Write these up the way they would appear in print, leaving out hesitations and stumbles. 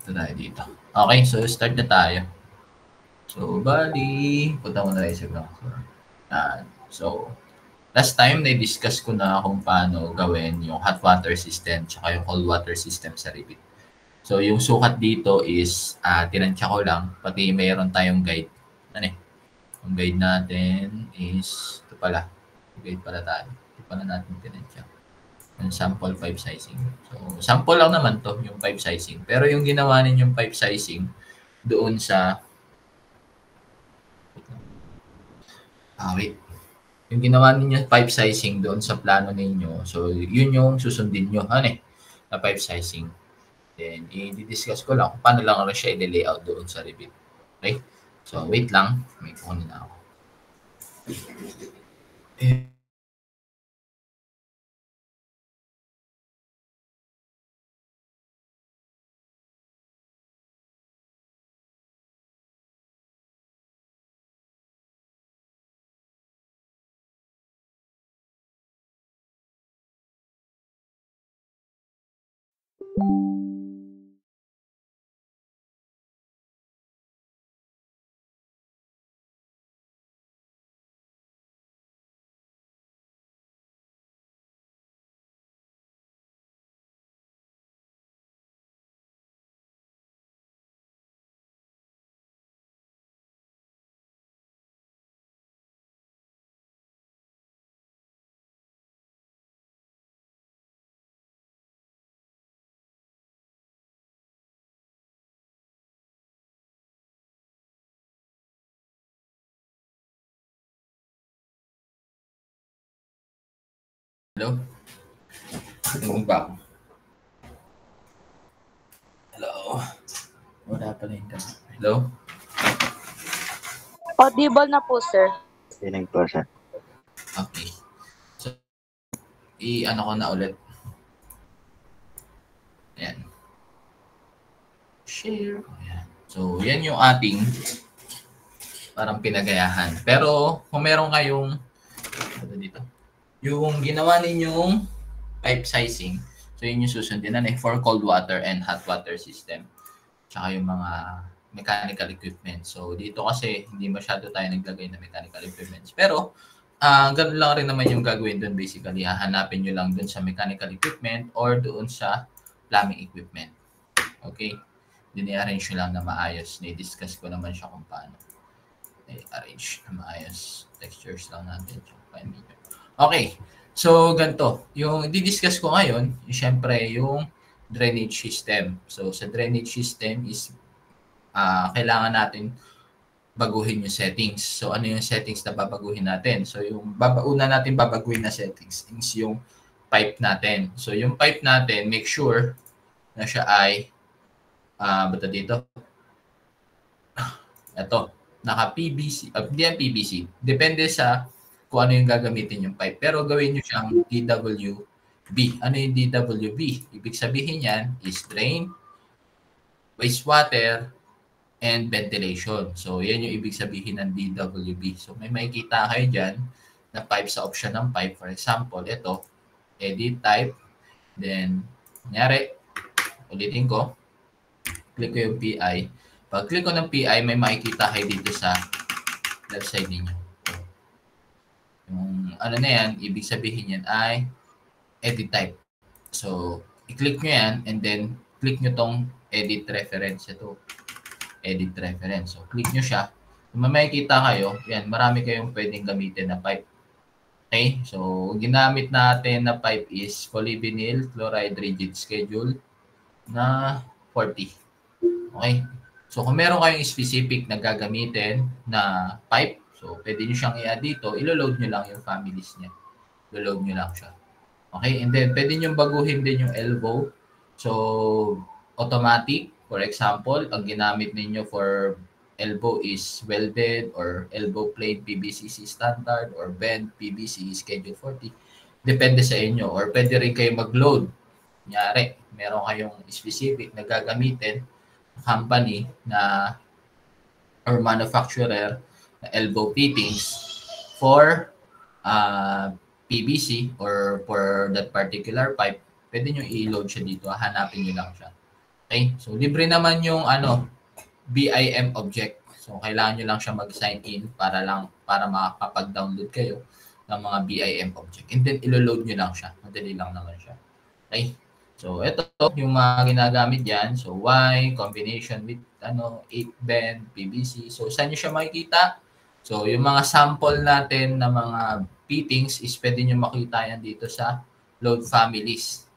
Ito tayo dito. Okay, so start na tayo. So, bali, punta mo na tayo sa ground floor. So, last time, na-discuss ko na kung paano gawin yung hot water system tsaka yung cold water system sa Revit. So, yung sukat dito is, tinansya ko lang, pati mayroon tayong guide. Ano eh? Yung guide natin is, ito pala. Guide pala tayo. Ito pala natin tinansya. Yung sample pipe sizing. So, sample lang naman to, yung pipe sizing. Pero yung ginawa ninyong pipe sizing doon sa wait. Yung ginawa ninyo pipe sizing doon sa plano ninyo, so yun yung susundin nyo, na pipe sizing. Then, i-discuss ko lang kung paano lang rin siya i-layout doon sa Revit. Okay? So, wait lang. May kukunin na ako. Hello? Tingin ba ako? Hello? Wala pa rin ka. Hello? Audible na po, sir. Feeling po, sir. Okay. So, i-ano ko na ulit. Ayan. Share. Ayan. So, yan yung ating parang pinagayahan. Pero, kung meron kayong dito, yung ginawa ninyong pipe sizing, so yun yung susundin na for cold water and hot water system. Tsaka yung mga mechanical equipment. So, dito kasi hindi masyado tayo naglagay na mechanical equipments. Pero, ganun lang rin naman yung gagawin doon basically. Hahanapin nyo lang doon sa mechanical equipment or doon sa plumbing equipment. Okay? Dini-arrange nyo lang na maayos. Na-discuss ko naman siya kung paano. I-arrange na maayos. Textures lang natin. Okay. So, ganito. Yung di-discuss ko ngayon, syempre, yung drainage system. So, sa drainage system is kailangan natin baguhin yung settings. So, ano yung settings na babaguhin natin? So, yung una natin babaguhin na settings is yung pipe natin. So, yung pipe natin, make sure na siya ay basta dito. Ito, naka-PVC. Hindi yan PVC. Depende sa kung ano yung gagamitin yung pipe. Pero gawin nyo siyang DWB. Ano yung DWB? Ibig sabihin yan is drain, wastewater, and ventilation. So, yan yung ibig sabihin ng DWB. So, may makikita kayo dyan na pipe sa option ng pipe. For example, ito, edit type. Then, kunyari, ulitin ko, click ko yung PI. Pag click ko ng PI, may makikita kayo dito sa left side ninyo. Yung ano na yan, ibig sabihin yan ay edit type. So, i-click nyo yan and then click nyo tong edit reference. Ito, edit reference. So, click nyo siya. Kung may makikita kayo, yan, marami kayong pwedeng gamitin na pipe. Okay? So, ginamit natin na pipe is polyvinyl chloride rigid schedule na 40. Okay? So, kung meron kayong specific na gagamitin na pipe, so, pwede nyo siyang i-add dito, ilo-load nyo lang yung families niya. Ilo-load nyo lang siya. Okay? And then, pwede nyo baguhin din yung elbow. So, automatic. For example, ang ginamit ninyo for elbow is welded or elbow plate PVCC standard or bend PVC schedule 40. Depende sa inyo. Or pwede rin kayo mag-load. Kunyari, meron kayong specific na gagamitin company na or manufacturer na elbow fittings for PVC or for that particular pipe, pwede nyo i-load siya dito. Hanapin nyo lang siya. Okay? So, libre naman yung BIM object. So, kailangan nyo lang siya mag-sign in para makakapag-download kayo ng mga BIM object. And then, ilo-load nyo lang siya. Madali lang naman siya. Okay? So, ito yung mga ginagamit dyan. So, Y, combination with 8-bend, PVC. So, saan nyo siya makikita? So, yung mga sample natin na mga fittings is pwede nyo makita yan dito sa load families.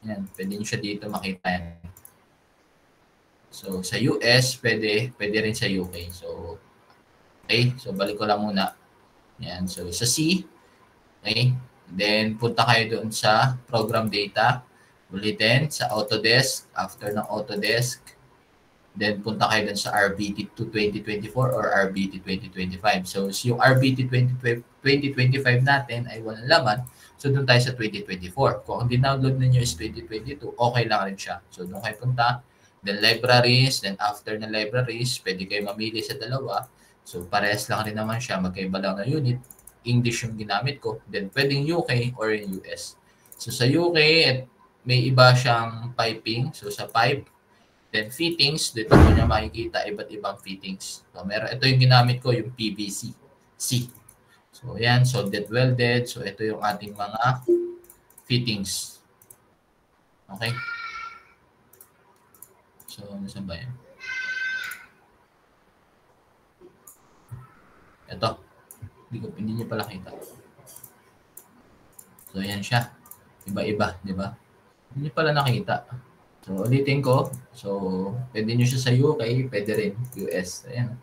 Yan, pwede nyo siya dito makita yan. So, sa US, pwede rin sa UK. So, okay. So, balik ko lang muna. Yan. So, sa C, okay. Then, punta kayo doon sa program data. Ulitin, sa Autodesk. After ng Autodesk, then punta kayo doon sa RBT 2024 or RBT 2025. So, yung RBT 2025 natin ay walang laman. So, doon tayo sa 2024. Kung ang dinownload ninyo is 2022, okay lang rin siya. So, doon kayo punta. Then, libraries. Then, after na libraries, pwede kayo mamili sa dalawa. So, parehas lang rin naman siya. Magkaiba lang na unit. English yung ginamit ko. Then, pwedeng UK or in US. So, sa UK, may iba siyang piping. So, sa pipe, then fittings, dito mo niya makikita iba't ibang fittings. So, ito yung ginamit ko, yung PVC. C. So, yan. Soldered welded. So, ito yung ating mga fittings. Okay? So, saan ba yan? Ito. Hindi niyo pala kita. So, yan siya. Iba-iba, di ba? Hindi niyo pala nakita. So, ulitin ko. So, pwede nyo siya sa UK, pwede rin US. Ayan.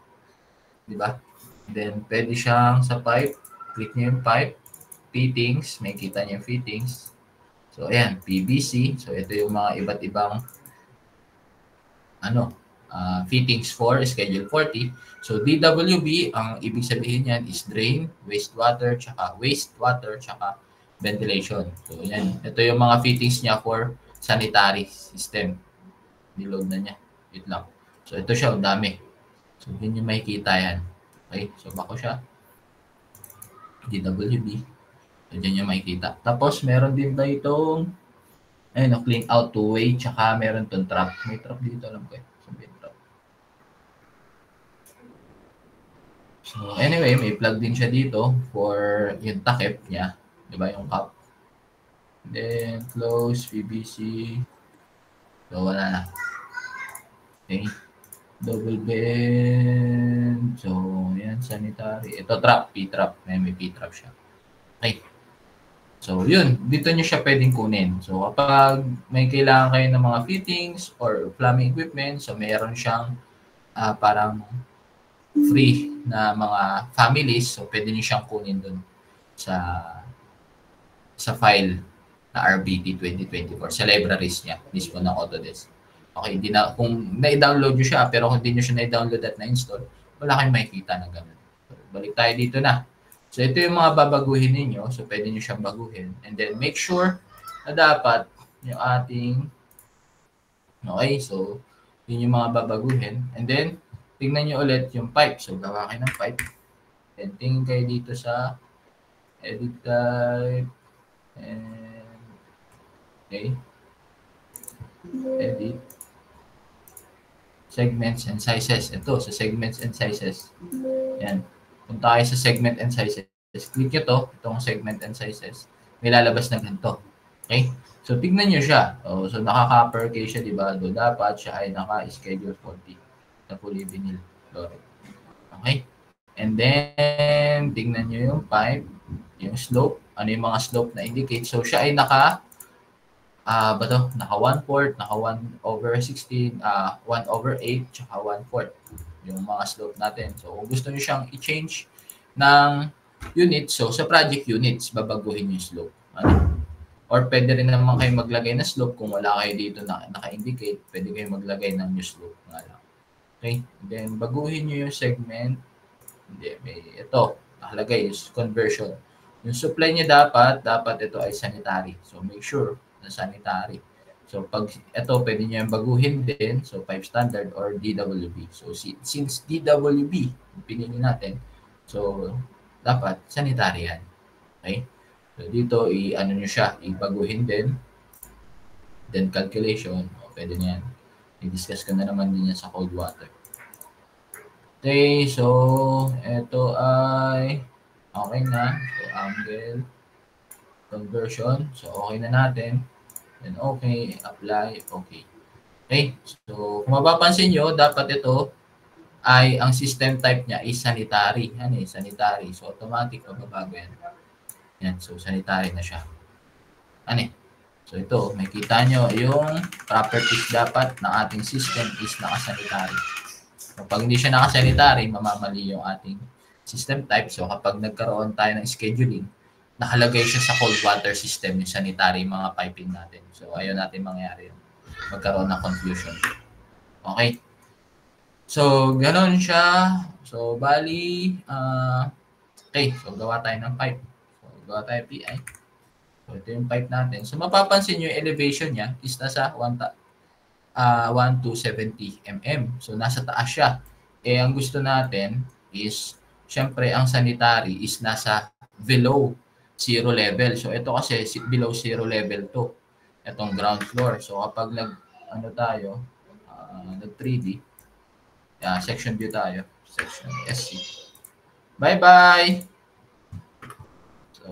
Di ba? Then, pwede siyang sa pipe. Click nyo yung pipe. Fittings. May kita nyo yung fittings. So, ayan. PVC. So, ito yung mga iba't ibang fittings for Schedule 40. So, DWB, ang ibig sabihin yan is drain, wastewater, tsaka ventilation. So, yan. Ito yung mga fittings niya for sanitary system. Niload na niya. Wait lang. So, ito siya. Ang dami. So, yun yung makikita yan. Okay? So, bako siya. DWB. So, dyan yung makikita. Tapos, meron din ba itong clean out two-way, tsaka meron itong trap. May trap dito, alam ko eh. Sabihin trap. So, anyway, may plug din siya dito for yung takip niya. Diba yung cup? Then, close, PVC. So, wala na. Okay. Double bend. So, yan, sanitary. Ito, trap, P-trap. May P-trap siya. Okay. So, yun. Dito nyo siya pwedeng kunin. So, kapag may kailangan kayo ng mga fittings or plumbing equipment, so, meron siyang parang free na mga families. So, pwede nyo siyang kunin dun sa file na RBT 2024 sa libraries niya mismo ng Autodesk. Okay, kung na-download nyo siya pero kung hindi nyo siya na-download at na-install, wala kayong makikita na gano'n. So, balik tayo dito na. So, ito yung mga babaguhin ninyo. So, pwede nyo siyang baguhin. And then, make sure na dapat yung ating okay, so, yun yung mga babaguhin. And then, tingnan nyo ulit yung pipe. So, gawa kayo ng pipe. Then, tingin kayo dito sa edit type. And, okay. Edit. Segments and sizes. Ito, sa segments and sizes. Yan. Punta kayo sa segment and sizes. Click nyo to, itong segment and sizes. May lalabas na ganito. Okay? So, tignan nyo siya. So, naka-copper case siya, di ba? So, dapat siya ay naka-schedule 40 na fully vinyl flooring. Okay? And then, tignan nyo yung pipe, yung slope. Ano yung mga slope na indicate. So, siya ay naka 1/4, naka 1/16, 1/8, tsaka 1/4 yung mga slope natin. So, kung gusto niyo siyang i-change ng unit, so sa project units, babaguhin yung slope. Or pwede rin naman kayo maglagay na slope kung wala kayo dito na naka-indicate, pwede kayo maglagay ng new slope nga lang. Okay? Then, baguhin nyo yung segment. Hindi, ito, nakalagay is conversion. Yung supply niya dapat ito ay sanitary. So, make sure na sanitary. So, pag ito, pwede nyo yung baguhin din. So, pipe standard or DWB. So, since DWB, pinili natin, so, dapat sanitary yan. Okay? So, dito, i-ano nyo siya, ibaguhin din. Then, calculation. O, pwede nyo yan. I-discuss ko na naman din yan sa cold water. Okay, so ito ay okay na. So angle conversion. So okay na natin. Then okay, apply, okay. Okay, so kung mapapansin nyo, dapat ito ay ang system type niya is sanitary. Ano eh, sanitary. So automatic mababago yan. Yan, so sanitary na siya. Ano eh? So ito, makikita nyo yung properties dapat ng ating system is nakasanitary. Kapag hindi siya nakasanitary, mamamali yung ating system type. So kapag nagkaroon tayo ng scheduling, nakalagay siya sa cold water system, yung sanitary mga piping natin. So ayaw natin mangyari yun. Magkaroon ng confusion. Okay? So, ganoon siya. So, bali, okay. So, gawa tayo ng pipe. So, gawa tayo PI. So, ito yung pipe natin. So, mapapansin nyo yung elevation niya is nasa 1,270 mm. So, nasa taas siya. Eh, ang gusto natin is, syempre, ang sanitary is nasa below zero level. So, ito kasi below zero level to. Itong ground floor. So, kapag tayo, nag 3D, section view tayo. Section SC. Bye-bye! So,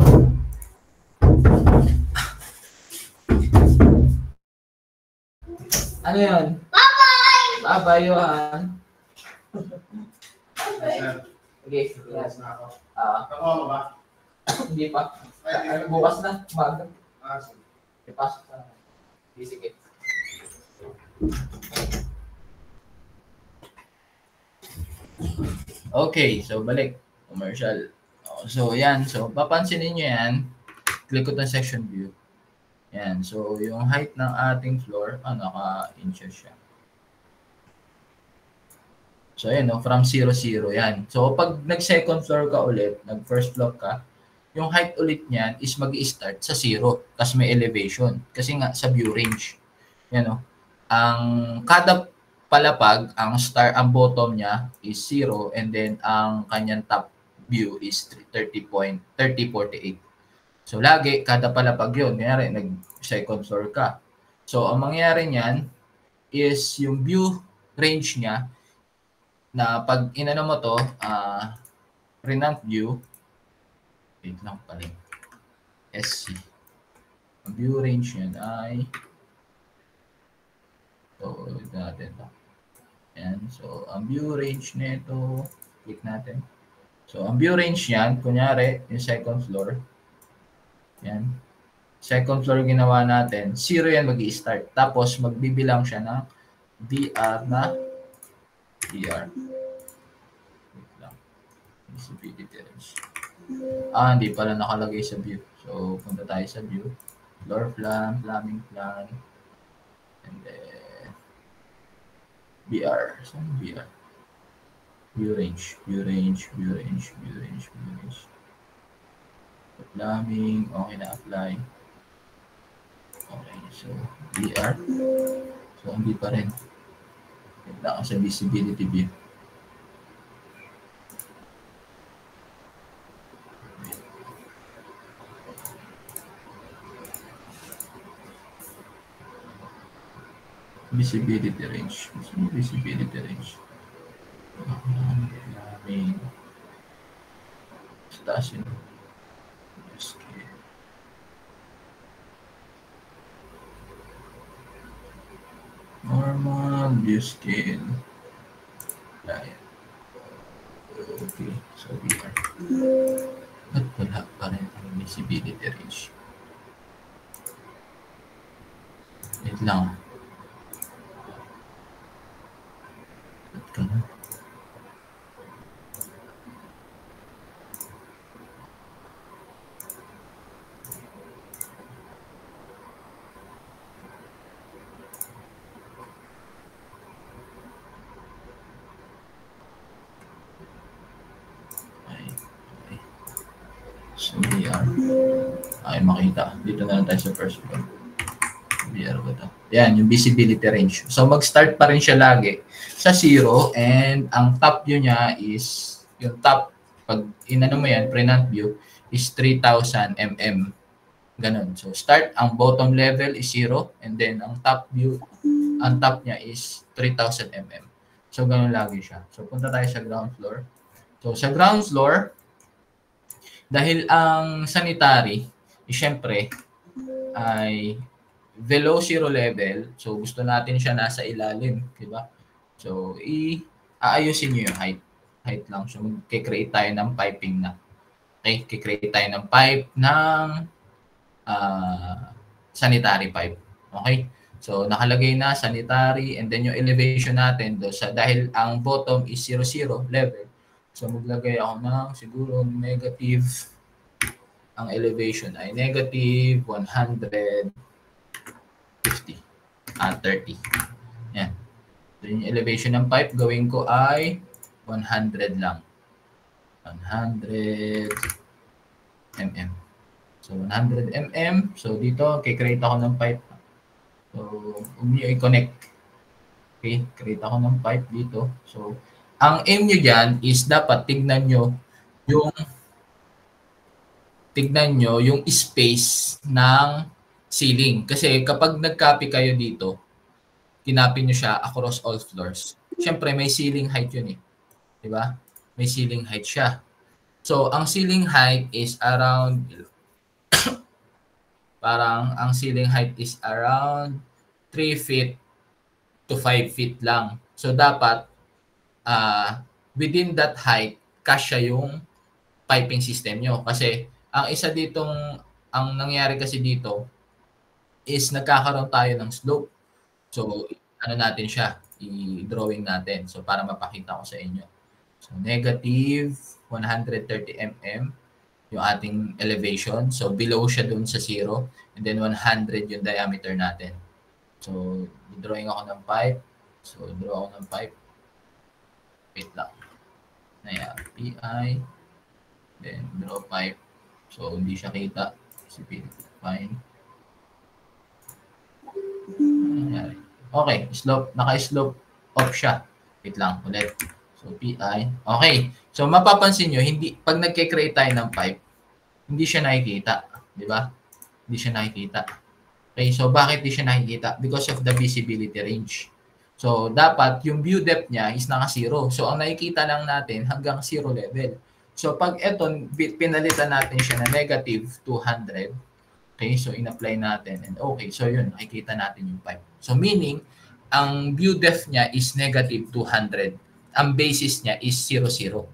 ano yun? Bye-bye! Bye-bye, Johan. Bye-bye. Okay. Yes. Ako ba? Hindi pa. Bukas na. Maga. Sige. Ipasok na. Sige. Okay, so balik. Commercial. So, yan. So, papansin niyo yan. Click ko ng section view. Yan. So, yung height ng ating floor, naka-inches siya. So, ayan, no? From 0, 0. Yan. So, pag nag-second floor ka ulit, nag-first floor ka, yung height ulit niyan is mag-i-start sa 0. Kasi may elevation. Kasi nga, sa view range. Yan, no? Ang kada palapag, ang bottom niya is 0 and then ang kanyang top view is 30.48. So lagi kada palapag 'yon, kunyari nag-second floor ka. So ang mangyayari niyan is yung view range niya na pag inano mo to, renant view, wait lang pala. SC. Ang view range niyan ay so, ito natin ito. Yan. So, ang view range nito, click natin. So, ang view range yan, kunyari, yung second floor. Yan. Second floor ginawa natin, 0 yan mag-i-start. Tapos, magbibilang siya ng VR na VR. Wait lang. Visibility range. Hindi pala nakalagay sa view. So, punta tayo sa view. Floor plan, plumbing plan. And then, VR. Saan VR? View range. View range. View range. View range. View range. Plumbing. Okay na apply. Okay. So, VR. So, hindi pa rin. Ito sa visibility view. Visibility range. Visibility range. Taas yun. Normal view scale. Ayan. Okay. So, VR. Ba't wala pa rin ang visibility range? Wait lang. Ba't ka na? So, VR. Ay, makita. Dito na lang tayo sa first floor. VR ba ito? Yan, yung visibility range. So, mag-start pa rin siya lagi sa 0 and ang top view niya is, yung top, pag inano mo yan, pre-nant view, is 3,000 mm. Ganun. So, start, ang bottom level is 0 and then ang top view ang top niya is 3,000 mm. So, ganun lagi siya. So, punta tayo sa ground floor. So, sa ground floor, dahil ang sanitary, syempre, ay below zero level. So, gusto natin siya nasa ilalim. Diba? So, aayusin nyo yung height. Height lang. So, mag-create tayo ng piping na. Okay? Kikreate tayo ng pipe ng sanitary pipe. Okay? So, nakalagay na sanitary and then yung elevation natin do sa dahil ang bottom is 0, level. So, maglagay ako ng siguro negative. Ang elevation ay negative 150 at 30. Yan. So, yung elevation ng pipe gawin ko ay 100 lang. 100 mm. So, 100 mm. So, dito, kikreate ako ng pipe. So, nyo i-connect. Okay, create ako ng pipe dito. So, ang aim nyo dyan is dapat tignan nyo yung space ng ceiling. Kasi kapag nag-copy kayo dito, kinopy nyo siya across all floors. Siyempre, may ceiling height yun eh. Diba? May ceiling height siya. So, ang ceiling height is around ang ceiling height is around 3 feet to 5 feet lang. So, dapat within that height, kasya yung piping system nyo. Kasi, ang nangyari kasi dito is nagkakaroon tayo ng slope. So, natin siya, i-drawing natin. So, para mapakita ko sa inyo. So, negative 130 mm yung ating elevation. So, below siya dun sa 0. And then, 100 yung diameter natin. So, drawing ako ng pipe. So, draw ako ng pipe. Wait lang. Ayan, PI. Then, draw pipe. So, hindi siya kita. Fine. Ayan. Okay, slope. Naka-slope off siya. Wait lang, ulit. So, PI. Okay. So, mapapansin nyo, pag nagke-create tayo ng pipe, hindi siya nakikita. Di ba? Hindi siya nakikita. Okay, so bakit hindi siya nakikita? Because of the visibility range. So, dapat yung view depth niya is naka-0. So, ang nakikita lang natin hanggang 0 level. So, pag ito, pinalitan natin siya na negative 200. Okay, so in-apply natin. And okay, so yun, nakikita natin yung pipe. So, meaning, ang view depth niya is negative 200. Ang basis niya is 0, 0.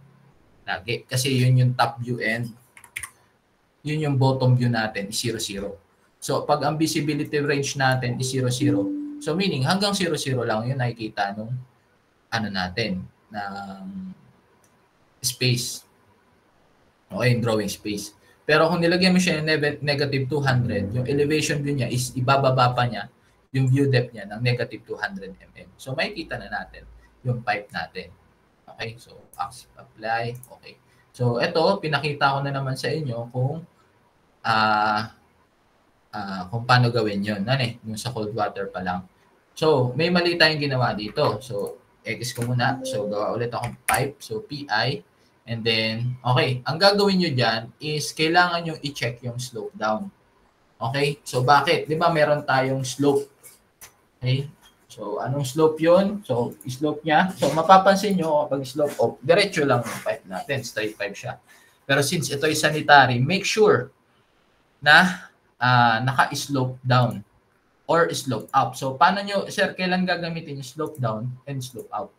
Lagi. Kasi yun yung top view and yun yung bottom view natin is 0, 0. So, pag ang visibility range natin is 0, 0, so meaning hanggang 0, 0 lang yun nakikita nung natin, ng space. Okay, drawing space. Pero kung nilagyan mo siya ng negative 200, yung elevation view niya is ibababa pa niya yung view depth niya ng negative 200 mm. So, makikita na natin yung pipe natin. Okay, so apply. Okay. So, ito, pinakita ko na naman sa inyo kung paano gawin yun. Yung sa cold water pa lang. So, may mali tayong ginawa dito. So, X ko muna. So, gawa ulit akong pipe. So, PI. And then, okay. Ang gagawin nyo dyan is kailangan nyo i-check yung slope down. Okay? So, bakit? Di ba meron tayong slope? Okay? So, anong slope yun? So, slope niya. So, mapapansin nyo kapag slope off, diretso lang yung pipe natin. Straight pipe siya. Pero since ito ay sanitary, make sure na naka-slope down or slope up. So, paano nyo, sir, kailan gagamitin yung slope down and slope up?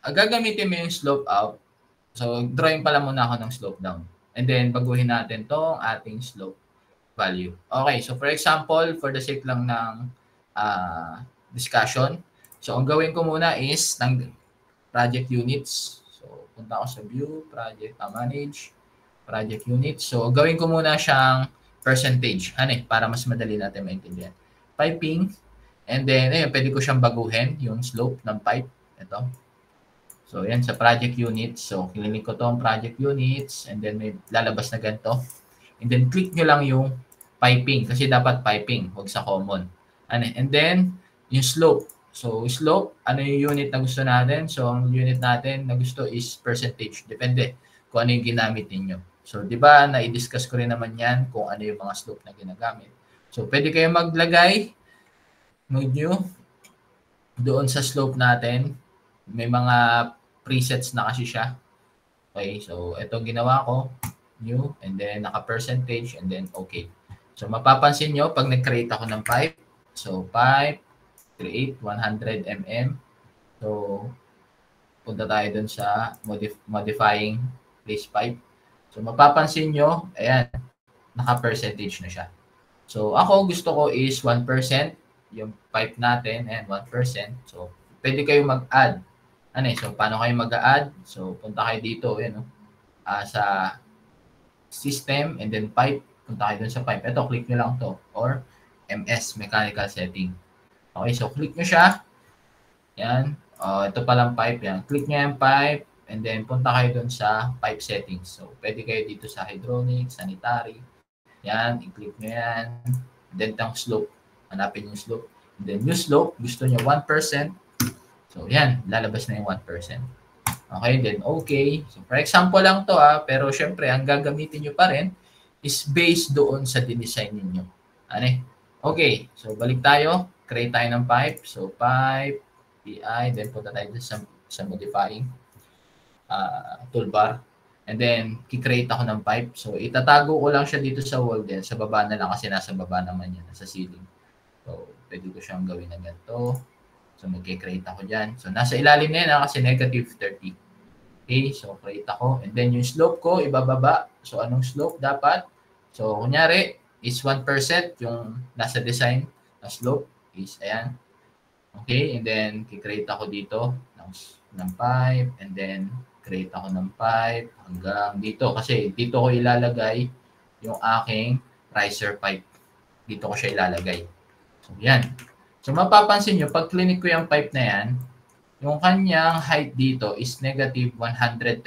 Gagamitin mo yung slope up. So, drawing pala muna ako ng slope down. And then, baguhin natin tong ating slope value. Okay, so for example, for the sake lang ng discussion, so ang gawin ko muna is ng project units. So, punta ako sa view, project, manage, project units. So, gawin ko muna siyang percentage. Para mas madali natin maintindihan. Piping, and then, pwede ko siyang baguhin, yung slope ng pipe. Ito. So, yan sa project units. So, kilinig ko tong project units, and then may lalabas na ganito. And then, click nyo lang yung piping, kasi dapat piping, huwag sa common. And then, yung slope. So, slope, ano yung unit na gusto natin? So, ang unit natin na gusto is percentage. Depende kung ano yung ginamit ninyo. So, di ba, na-discuss ko rin naman yan kung ano yung mga slope na ginagamit. So, pwede kayo maglagay, mag-new, doon sa slope natin, may mga presets na kasi siya. Okay, so ito ginawa ko, new, and then naka-percentage, and then okay. So mapapansin nyo, pag nag-create ako ng pipe, so pipe, create 100 mm. So punta tayo dun sa modifying place pipe. So mapapansin nyo, ayan, naka-percentage na siya. So ako gusto ko is 1% yung pipe natin, and 1%. So pwede kayo mag-add. Ano eh, so paano kayo mag-add? So punta kayo dito, yan, sa system, and then pipe, punta kayo dun sa pipe. Ito, click nyo lang to, or MS, mechanical setting. Okay, so click nyo siya. Yan. Ito palang pipe, yan. Click nyo yung pipe, and then punta kayo dun sa pipe settings. So pwede kayo dito sa hydraulic, sanitary. Yan, i-click nyo yan. And then itong slope, hanapin yung slope. And then yung slope, gusto nyo 1%. So yan, lalabas na yung 1%. Okay, then okay. So for example lang to pero syempre ang gagamitin nyo pa rin is based doon sa dinesign ninyo. Ano eh? Okay, so balik tayo. Create tayo ng pipe. So pipe, PI, then punta tayo sa modifying toolbar. And then, kikreate ako ng pipe. So, itatago ko lang siya dito sa wall din. Sa baba na lang kasi nasa baba naman yan, nasa ceiling. So, pwede ko siyang gawin na ganito. So, mag-create ako dyan. So, nasa ilalim na yan kasi negative 30. Okay, so create ako. And then, yung slope ko, ibababa. So, anong slope dapat? So, kunyari, is 1% yung nasa design na slope is, ayan. Okay, and then, kikreate ako dito ng pipe. And then, create ako ng pipe hanggang dito. Kasi dito ko ilalagay yung aking riser pipe. Dito ko siya ilalagay. So, yan. So, mapapansin nyo, pag clinic ko yung pipe na yan, yung kanyang height dito is negative 130.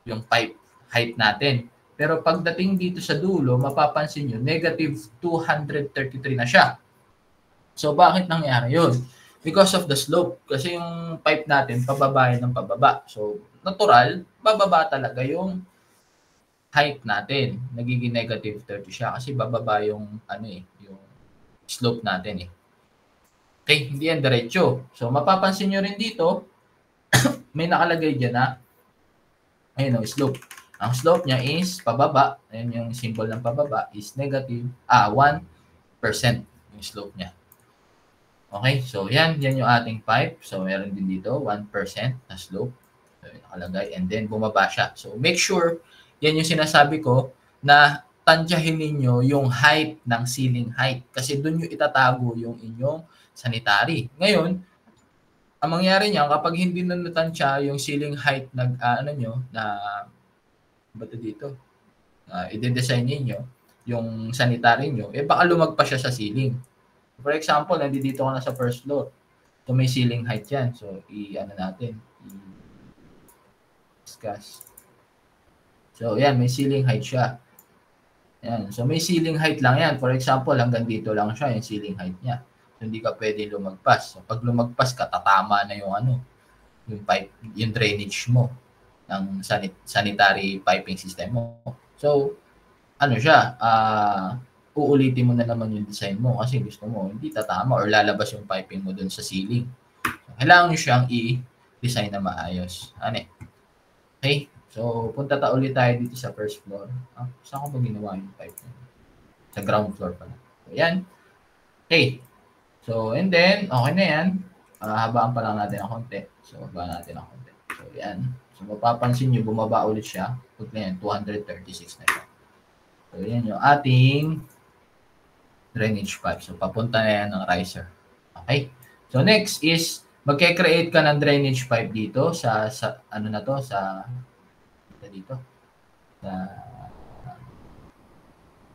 Yung pipe height natin. Pero pagdating dito sa dulo, mapapansin nyo, negative 233 na siya. So, bakit nangyari yun? Because of the slope. Kasi yung pipe natin, pababa ng pababa. So, natural, bababa talaga yung height natin. Nagiging negative 30 siya. Kasi bababa yung, yung slope natin eh. Okay, hindi yan diretso. So, mapapansin nyo rin dito, may nakalagay dyan na, ayun o, slope. Ang slope niya is pababa. Ayun yung symbol ng pababa is negative, 1% yung slope niya. Okay, so yan yung ating pipe. So, meron din dito, 1% na slope. So, nakalagay. And then, bumaba siya. So, make sure, yan yung sinasabi ko, na tansyahin ninyo yung height ng ceiling height. Kasi doon yung itatago yung inyong sanitary. Ngayon, ang mangyari niya, kapag hindi na natansya yung ceiling height i-design ninyo, yung sanitary nyo, baka lumagpa siya sa ceiling. For example, nandito ka na sa first floor. So, may ceiling height yan. So, discuss. So, yan, may ceiling height siya. Yan. So, may ceiling height lang yan. For example, hanggang dito lang siya, yung ceiling height niya. So, hindi ka pwede lumagpas. So, pag lumagpas ka, tatama na yung yung pipe, yung drainage mo ng sanitary piping system mo. So, uulitin mo na naman yung design mo kasi gusto mo hindi tatama or lalabas yung piping mo dun sa ceiling. So, kailangan nyo siyang i-design na maayos. Okay? So, punta ulit tayo dito sa first floor. Saan ko ba ginawa yung pipe? Sa ground floor pala. So, yan. Okay. So, and then, okay na yan. Habaan pa lang natin ang konti. So, habaan natin ang konti. So, yan. So, mapapansin nyo, bumaba ulit siya. Put na yan, 236 na siya. So, yan yung ating drainage pipe. So, papunta na yan ng riser. Okay? So, next is, magke-create ka ng drainage pipe dito sa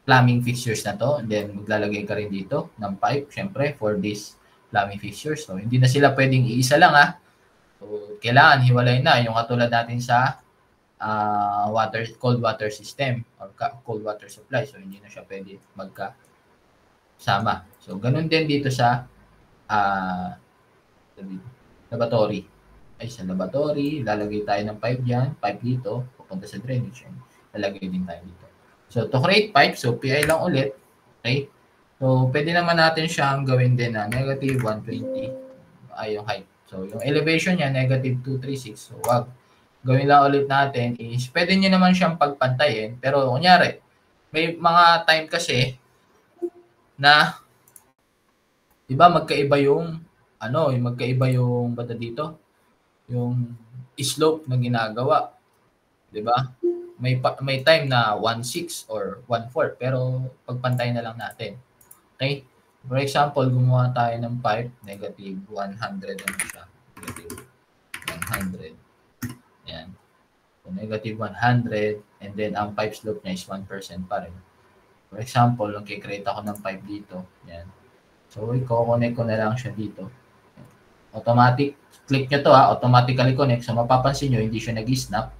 plumbing fixtures na to. And then, maglalagay ka rin dito ng pipe, syempre, for this plumbing fixtures. So, hindi na sila pwedeng iisa lang, So, kailangan hiwalay na. Yung katulad natin sa cold water system or cold water supply. So, hindi na siya pwede magkasama. So, ganun din dito sa lavatory. Sa lavatory, lalagay tayo ng pipe dyan. Pipe dito, pupunta sa drainage. Lalagay din tayo dito. So, to create pipe, so PI lang ulit. Okay? So, pwede naman natin siyang gawin din na negative 120. ay yung height. So, yung elevation niya, negative 236. So, wag. Gawin lang ulit natin is, pwede nyo naman siyang pagpantayin. Pero, kunyari, may mga time kasi na, di ba, magkaiba yung, yung magkaiba yung, bata dito, yung slope na ginagawa. Di ba? May time na 1.6 or 1.4, pero pagpantay na lang natin. Okay? For example, gumawa tayo ng pipe, negative 100 ano siya. Negative 100. Yan. So, negative 100, and then ang pipe slope niya is 1% pa rin. For example, nagkikreate ako ng pipe dito. Yan. So, i-connect ko na lang siya dito. Automatic. Click nyo to automatically connect. So, mapapansin nyo, hindi siya nag-snap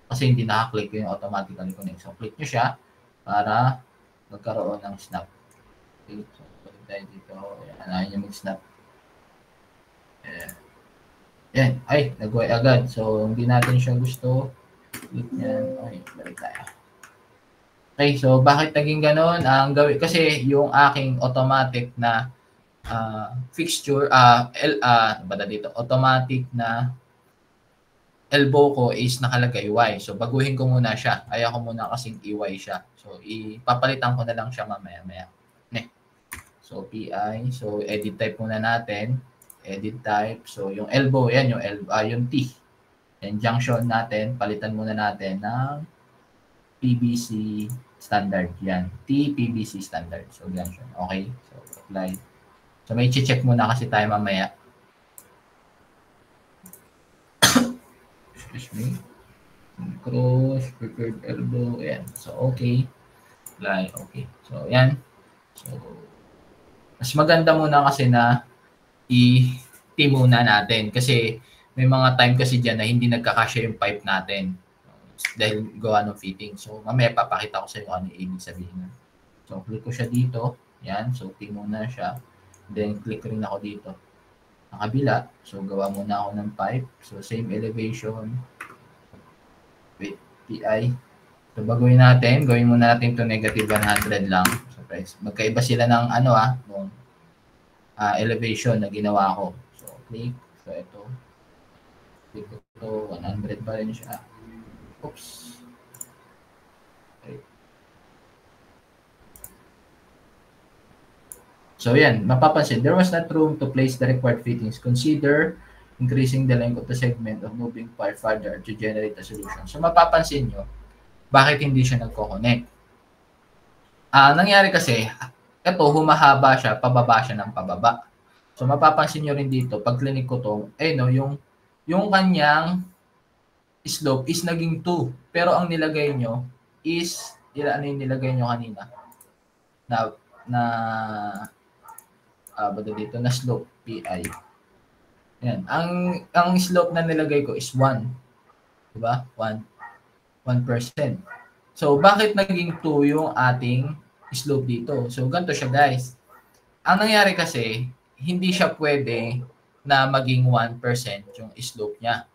kasi hindi naka-click yung automatically connect. So, click nyo siya para magkaroon ng snap. Okay. So, balik tayo dito. Yan, ayaw nyo mag-snap. Yan. Ay, nag-way agad. So, hindi natin siya gusto. Click yan. Okay, balik tayo. Okay, so bakit naging gano'n? Ang gawin kasi yung aking automatic na fixture, dito, automatic na elbow ko is nakalagay Y. So, baguhin ko muna siya. Ayaw ko muna kasing i-Y siya. So, ipapalitan ko na lang siya mamaya-maya. So, PI. So, edit type muna natin. Edit type. So, yung elbow, yan, yung T. Yan, junction natin. Palitan muna natin ng PVC standard. Yan. T-PVC standard. So, junction. Okay. So, apply. So, may check muna kasi tayo mamaya. Excuse me. Cross, prepared elbow. Ayan. So, okay. Apply. Okay. So, yan. So, mas maganda muna kasi na i-T muna natin. Kasi, may mga time kasi dyan na hindi nagkakasya yung pipe natin. Dahil gawa ng fitting. So, mamaya papakita ko sa inyo ano yung ibig sabihin. So, click ko siya dito. Yan. So, T muna siya. Then, click rin ako dito. Ang kabila. So, gawa muna ako ng pipe. So, same elevation. Wait, PI. So, baguhin natin. Gawin muna natin to negative 100 lang. So, magkaiba sila ng ng elevation na ginawa ko. So, click. So, ito. Click ito. 100 pa rin siya. Oops. Okay. So, yan. Mapapansin, there was not room to place the required fittings. Consider increasing the length of the segment of moving part further to generate a solution. So, mapapansin nyo, bakit hindi siya nagko-connect? Nangyari kasi, ito, humahaba siya, pababa siya ng pababa. So, mapapansin nyo rin dito, pag clinic ko to, yung kanyang slope is naging 2. Pero ang nilagay nyo is, ano yung nilagay nyo kanina? Dito na slope, PI. Yan. Ang slope na nilagay ko is 1. Diba? 1%. So, bakit naging 2 yung ating slope dito? So, ganito siya, guys. Ang nangyari kasi, hindi siya pwede na maging 1% yung slope niya.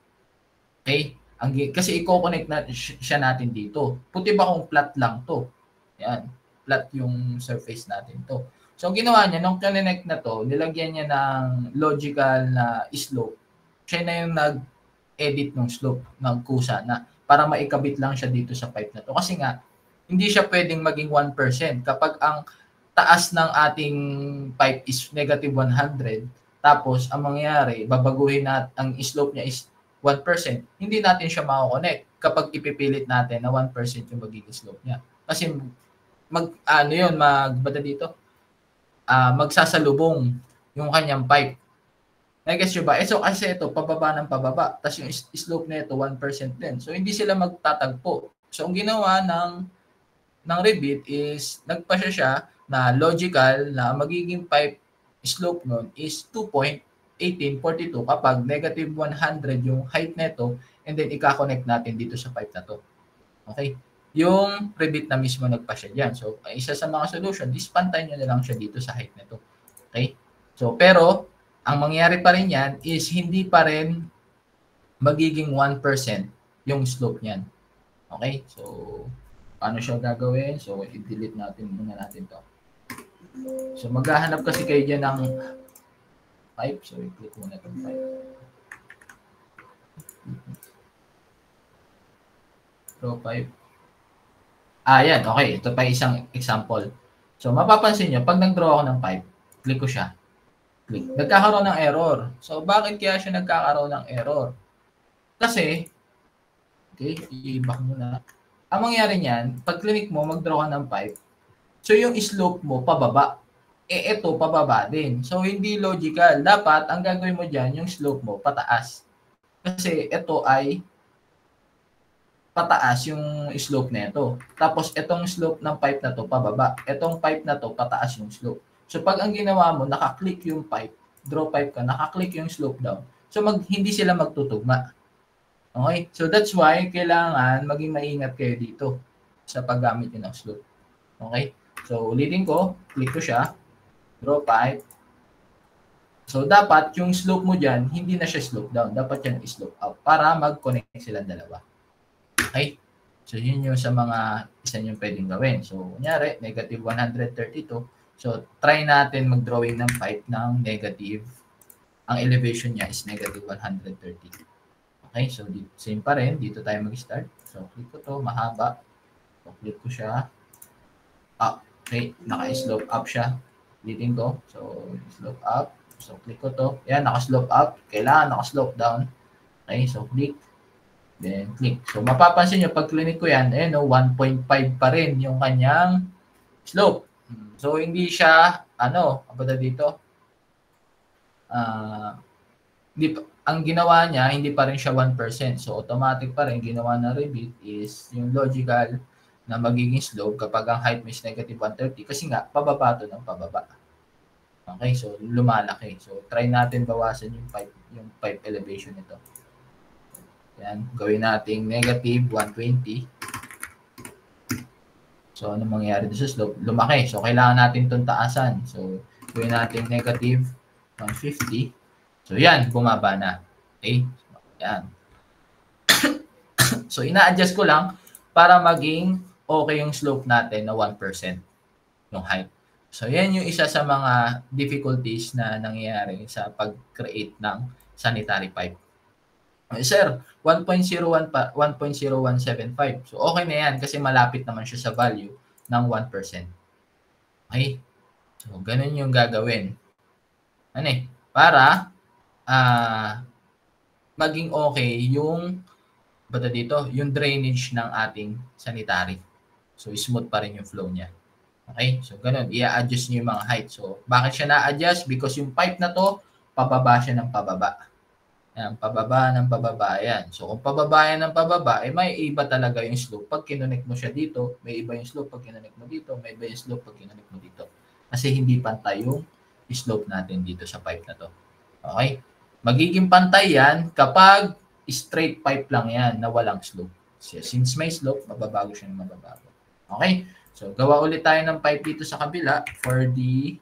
Okay? Kasi i-connect siya natin dito. Puti ba kung flat lang to? Yan. Flat yung surface natin to. So, ang ginawa niya, nung connect na to, nilagyan niya ng logical na slope. Siya na yung nag-edit ng slope, nagkusa na, para maikabit lang siya dito sa pipe na to. Kasi nga, hindi siya pwedeng maging 1%. Kapag ang taas ng ating pipe is negative 100, tapos ang mangyayari, babaguhin natin, ang slope niya is 1%, hindi natin siya makakonect kapag ipipilit natin na 1% yung magiging slope niya. Kasi magsasalubong yung kanyang pipe. Nag-guess nyo ba? So, kasi ito, pababa ng pababa. Tapos yung slope na ito, 1% din. So, hindi sila magtatagpo. So, ang ginawa ng Revit is, nagpasya siya na logical na magiging pipe slope nun is 2.1842 kapag negative 100 yung height nito, and then ika-connect natin dito sa pipe na to. Okay? Yung Revit na mismo nagpasya dyan. So, isa sa mga solution is pantay nyo na lang siya dito sa height nito. Okay? So, pero, ang mangyayari pa rin yan is hindi pa rin magiging 1% yung slope niyan. Okay? So, paano siya gagawin? So, i-delete natin muna natin to. So, maghahanap kasi kayo dyan ng pipe. So, i-click muna itong pipe. Draw pipe. Yan. Okay. Ito pa isang example. So, mapapansin nyo, pag nag-draw ako ng pipe, click ko siya. Click. Nagkakaroon ng error. So, bakit kaya siya nagkakaroon ng error? Kasi, okay, i-back muna. Ang mangyari niyan, pag click mo, mag-draw ka ng pipe, so yung slope mo, pababa. Ito, pababa din. So, hindi logical. Dapat, ang gagawin mo dyan, yung slope mo, pataas. Kasi, ito ay pataas yung slope na ito. Tapos, itong slope ng pipe na to pababa. Itong pipe na to, pataas yung slope. So, pag ang ginawa mo, nakaklik yung pipe, draw pipe ka, nakaklik yung slope down. So, hindi sila magtutugma. Okay? So, that's why kailangan maging maingat kayo dito sa paggamit nyo ng slope. Okay? So, ulitin ko, click ko siya, draw pipe. So, dapat yung slope mo dyan, hindi na siya slope down. Dapat yan slope up para mag-connect silang dalawa. Okay? So, yun yung sa mga isa nyo pwedeng gawin. So, kunyari, negative 132. So, try natin mag-drawing ng pipe ng negative. Ang elevation niya is negative 130. Okay? So, same pa rin. Dito tayo mag-start. So, click ko to, mahaba. So, click ko siya. Okay, naka-slope up siya. Ulitin ko. So, slope up. So, click ko to. Yan, naka-slope up. Kailangan naka-slope down. Okay, so click. Then, click. So, mapapansin nyo, pag click ko yan, 1.5 pa rin yung kanyang slope. So, hindi siya, kapag dito, ang ginawa niya, hindi pa rin siya 1%. So, automatic pa rin, ginawa na Revit is yung logical na magiging slope kapag ang height is negative 130 kasi nga, pababa to ng pababa. Okay, so lumalaki. So, try natin bawasan yung pipe elevation nito. Yan, gawin natin negative 120. So, ano mangyayari dito sa slope? Lumaki. So, kailangan natin itong taasan. So, gawin natin negative 150. So, yan, bumaba na. Okay? Yan. So, ina-adjust ko lang para maging okay yung slope natin na 1% yung height. So, yan yung isa sa mga difficulties na nangyayari sa pag-create ng sanitary pipe. Sir, 1.01 pa, 1.0175. So, okay na yan kasi malapit naman siya sa value ng 1%. Okay? So, ganun yung gagawin. Para maging okay yung yung drainage ng ating sanitary. So, smooth pa rin yung flow niya. Okay? So, ganun. I-adjust nyo yung mga height. So, bakit siya na-adjust? Because yung pipe na to, pababa siya ng pababa. Yan, pababa ng pababa. Yan. So, kung pababa yan ng pababa, may iba talaga yung slope. Pag kinonect mo siya dito, may iba yung slope. Pag kinonect mo dito, may iba yung slope. Pag kinonect mo dito. Kasi hindi pantay yung slope natin dito sa pipe na to. Okay? Magiging pantay yan kapag straight pipe lang yan na walang slope. So, since may slope, mababago siya ng mababago. Okay? So, gawa ulit tayo ng pipe dito sa kabila for the,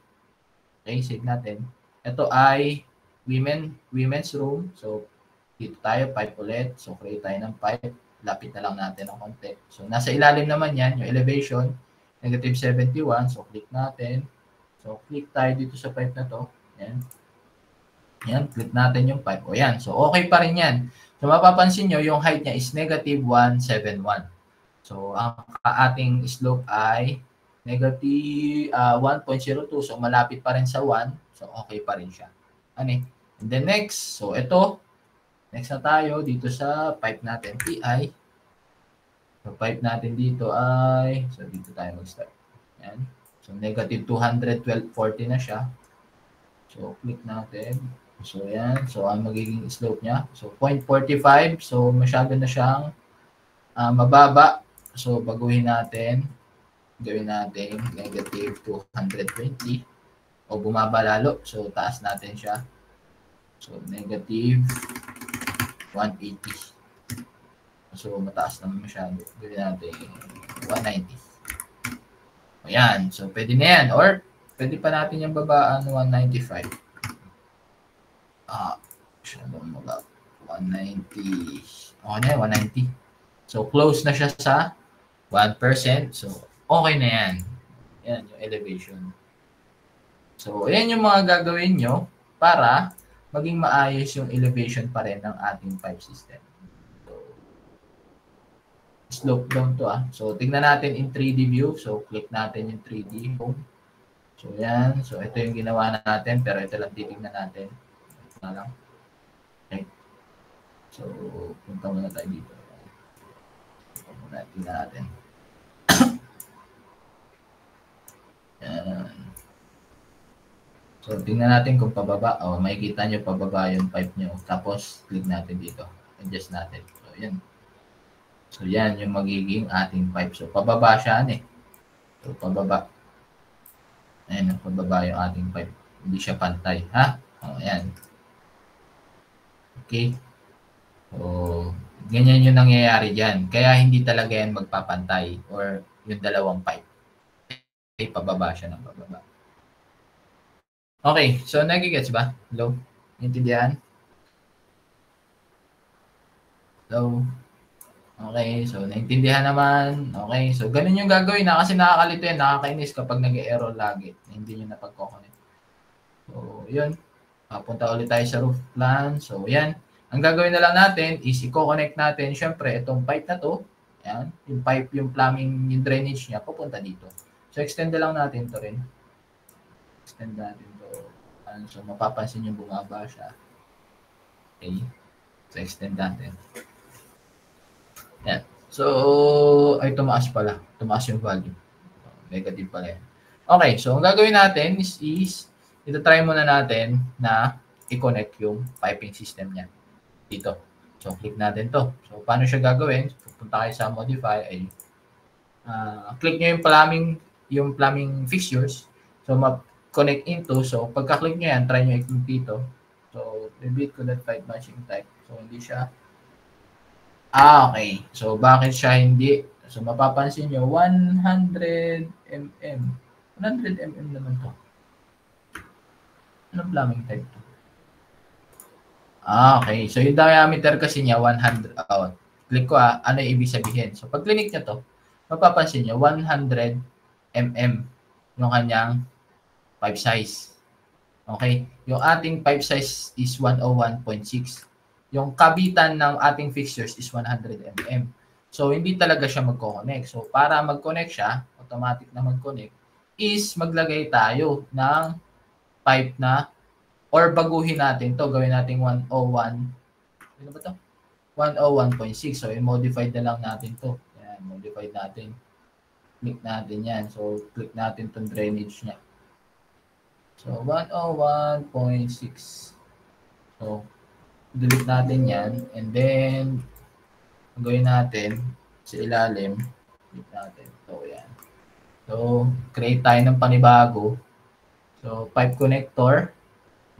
okay, save natin. Ito ay women's room. So, dito tayo, pipe ulit. So, create tayo ng pipe. Lapit na lang natin ng konti. So, nasa ilalim naman yan, yung elevation, negative 71. So, click natin. So, click tayo dito sa pipe na to. Yan. Yan, click natin yung pipe. O yan. So, okay pa rin yan. So, mapapansin nyo, yung height niya is negative 171. So, ang ating slope ay negative 1.02. So, malapit pa rin sa 1. So, okay pa rin siya. And then next, so ito, next na tayo dito sa pipe natin, PI. So, pipe natin dito ay, so dito tayo mag-start. Yan. So, negative 212.40 na siya. So, click natin. So, yan. So, ang magiging slope niya. So, 0.45. So, masyado na siyang mababa. So, baguhin natin. Gawin natin negative 220. O bumaba lalo. So, taas natin siya. So, negative 180. So, mataas naman masyado. Gawin natin 190. Ayan. So, pwede na yan. Or, pwede pa natin yung babaan 195. Masyadong mga 190. Okay na yan, 190. So, close na siya sa 1%. So, okay na yan. Yan yung elevation. So, ayan yung mga gagawin nyo para maging maayos yung elevation pa rin ng ating pipe system. So, slope down to So, tignan natin in 3D view. So, click natin yung 3D home. So, yan. So, ito yung ginawa natin, pero ito lang titignan natin. Ito na lang. Okay. So, punta muna tayo dito. Punta muna, tignan natin. Yan. So, tingnan natin kung pababa. Makikita nyo pababa yung pipe nyo. Tapos, click natin dito. Adjust natin. So, yan. So, yan yung magiging ating pipe. So, pababa siya, So, pababa. Ayan, pababa yung ating pipe. Hindi siya pantay, ha? Ayan. Okay. So, ganyan yung nangyayari dyan. Kaya, hindi talaga yan magpapantay or yung dalawang pipe. Okay, pababa siya ng pababa. Okay, so nagigets ba? Hello? Intindihan? Hello? Okay, so naintindihan naman. Okay, so ganun yung gagawin na kasi nakakalito yan, nakakainis kapag nag-error lagi. Hindi nyo napag-connect. So, yun. Papunta ulit tayo sa roof plan. So, yan. Ang gagawin na lang natin is i-connect natin, syempre, itong pipe na to. Yan. Yung pipe, yung plumbing, yung drainage niya, papunta dito. So, extend na lang natin to rin. Extend natin to. So, mapapansin yung bumaba siya. Okay. So, extend natin. Yan. So, ay tumaas pala. Tumaas yung value. Negative pala yan. Okay. So, ang gagawin natin is ito-try muna natin na i-connect yung piping system niya. Dito. So, click natin to. So, paano siya gagawin? Pupunta kayo sa modify. Click nyo yung plumbing fixtures. So, connect into. So, pagka-click nyo yan, try nyo i-click dito. So, repeat connect pipe matching type. So, hindi siya. Okay. So, bakit siya hindi? So, mapapansin nyo, 100 mm. 100 mm naman to. Anong plumbing type to? Okay. So, yung diameter kasi niya, 100. Click ko ano yung ibig sabihin? So, pag click nyo to, mapapansin nyo, 100 mm yung kanyang pipe size. Okay? Yung ating pipe size is 101.6. Yung kabitan ng ating fixtures is 100 mm. So, hindi talaga siya magko-connect. So, para mag-connect siya, automatic na mag-connect, is maglagay tayo ng pipe na, or baguhin natin to, gawin natin 101. Ano ba to? 101.6. So, i-modify na lang natin to. Yan, modify natin. Click natin yan. So, click natin tong drainage niya. So, 101.6. So, delete natin yan. And then, gawin natin sa ilalim. Delete natin. So, yan. So, create tayo ng panibago. So, pipe connector.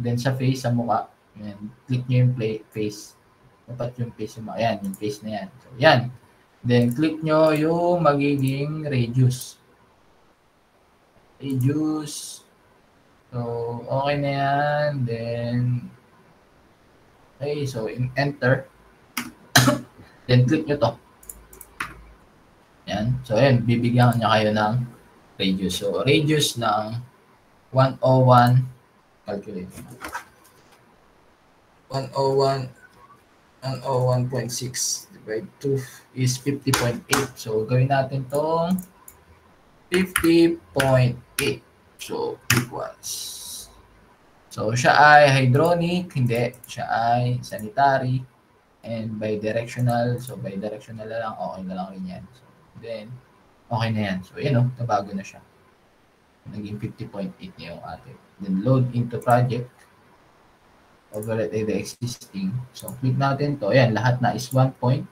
Then, sa face, sa mukha. Yan. Click nyo yung face. Dapat yung face yung mukha. Yan, yung face na yan. So, yan. Then, click nyo yung magiging radius. Radius. So, okay na yan. Then, okay. So, enter. Then, click nyo to. Yan. So, ayan. Bibigyan nyo kayo ng radius. So, radius ng 101. Calculate. 101.6 divided 2 is 50.8. So, gawin natin tong 50.8. So, equals. So, siya ay hydronic. Hindi. Siya ay sanitary. And bidirectional. So, bidirectional na lang. Okay na lang rin yan. So, then, okay na yan. So, yun o. Nabago na siya. Naging 50.8 na yung ating. Then, load into project. Override the existing. So, click natin to. Ayan, lahat na is 1.1.6.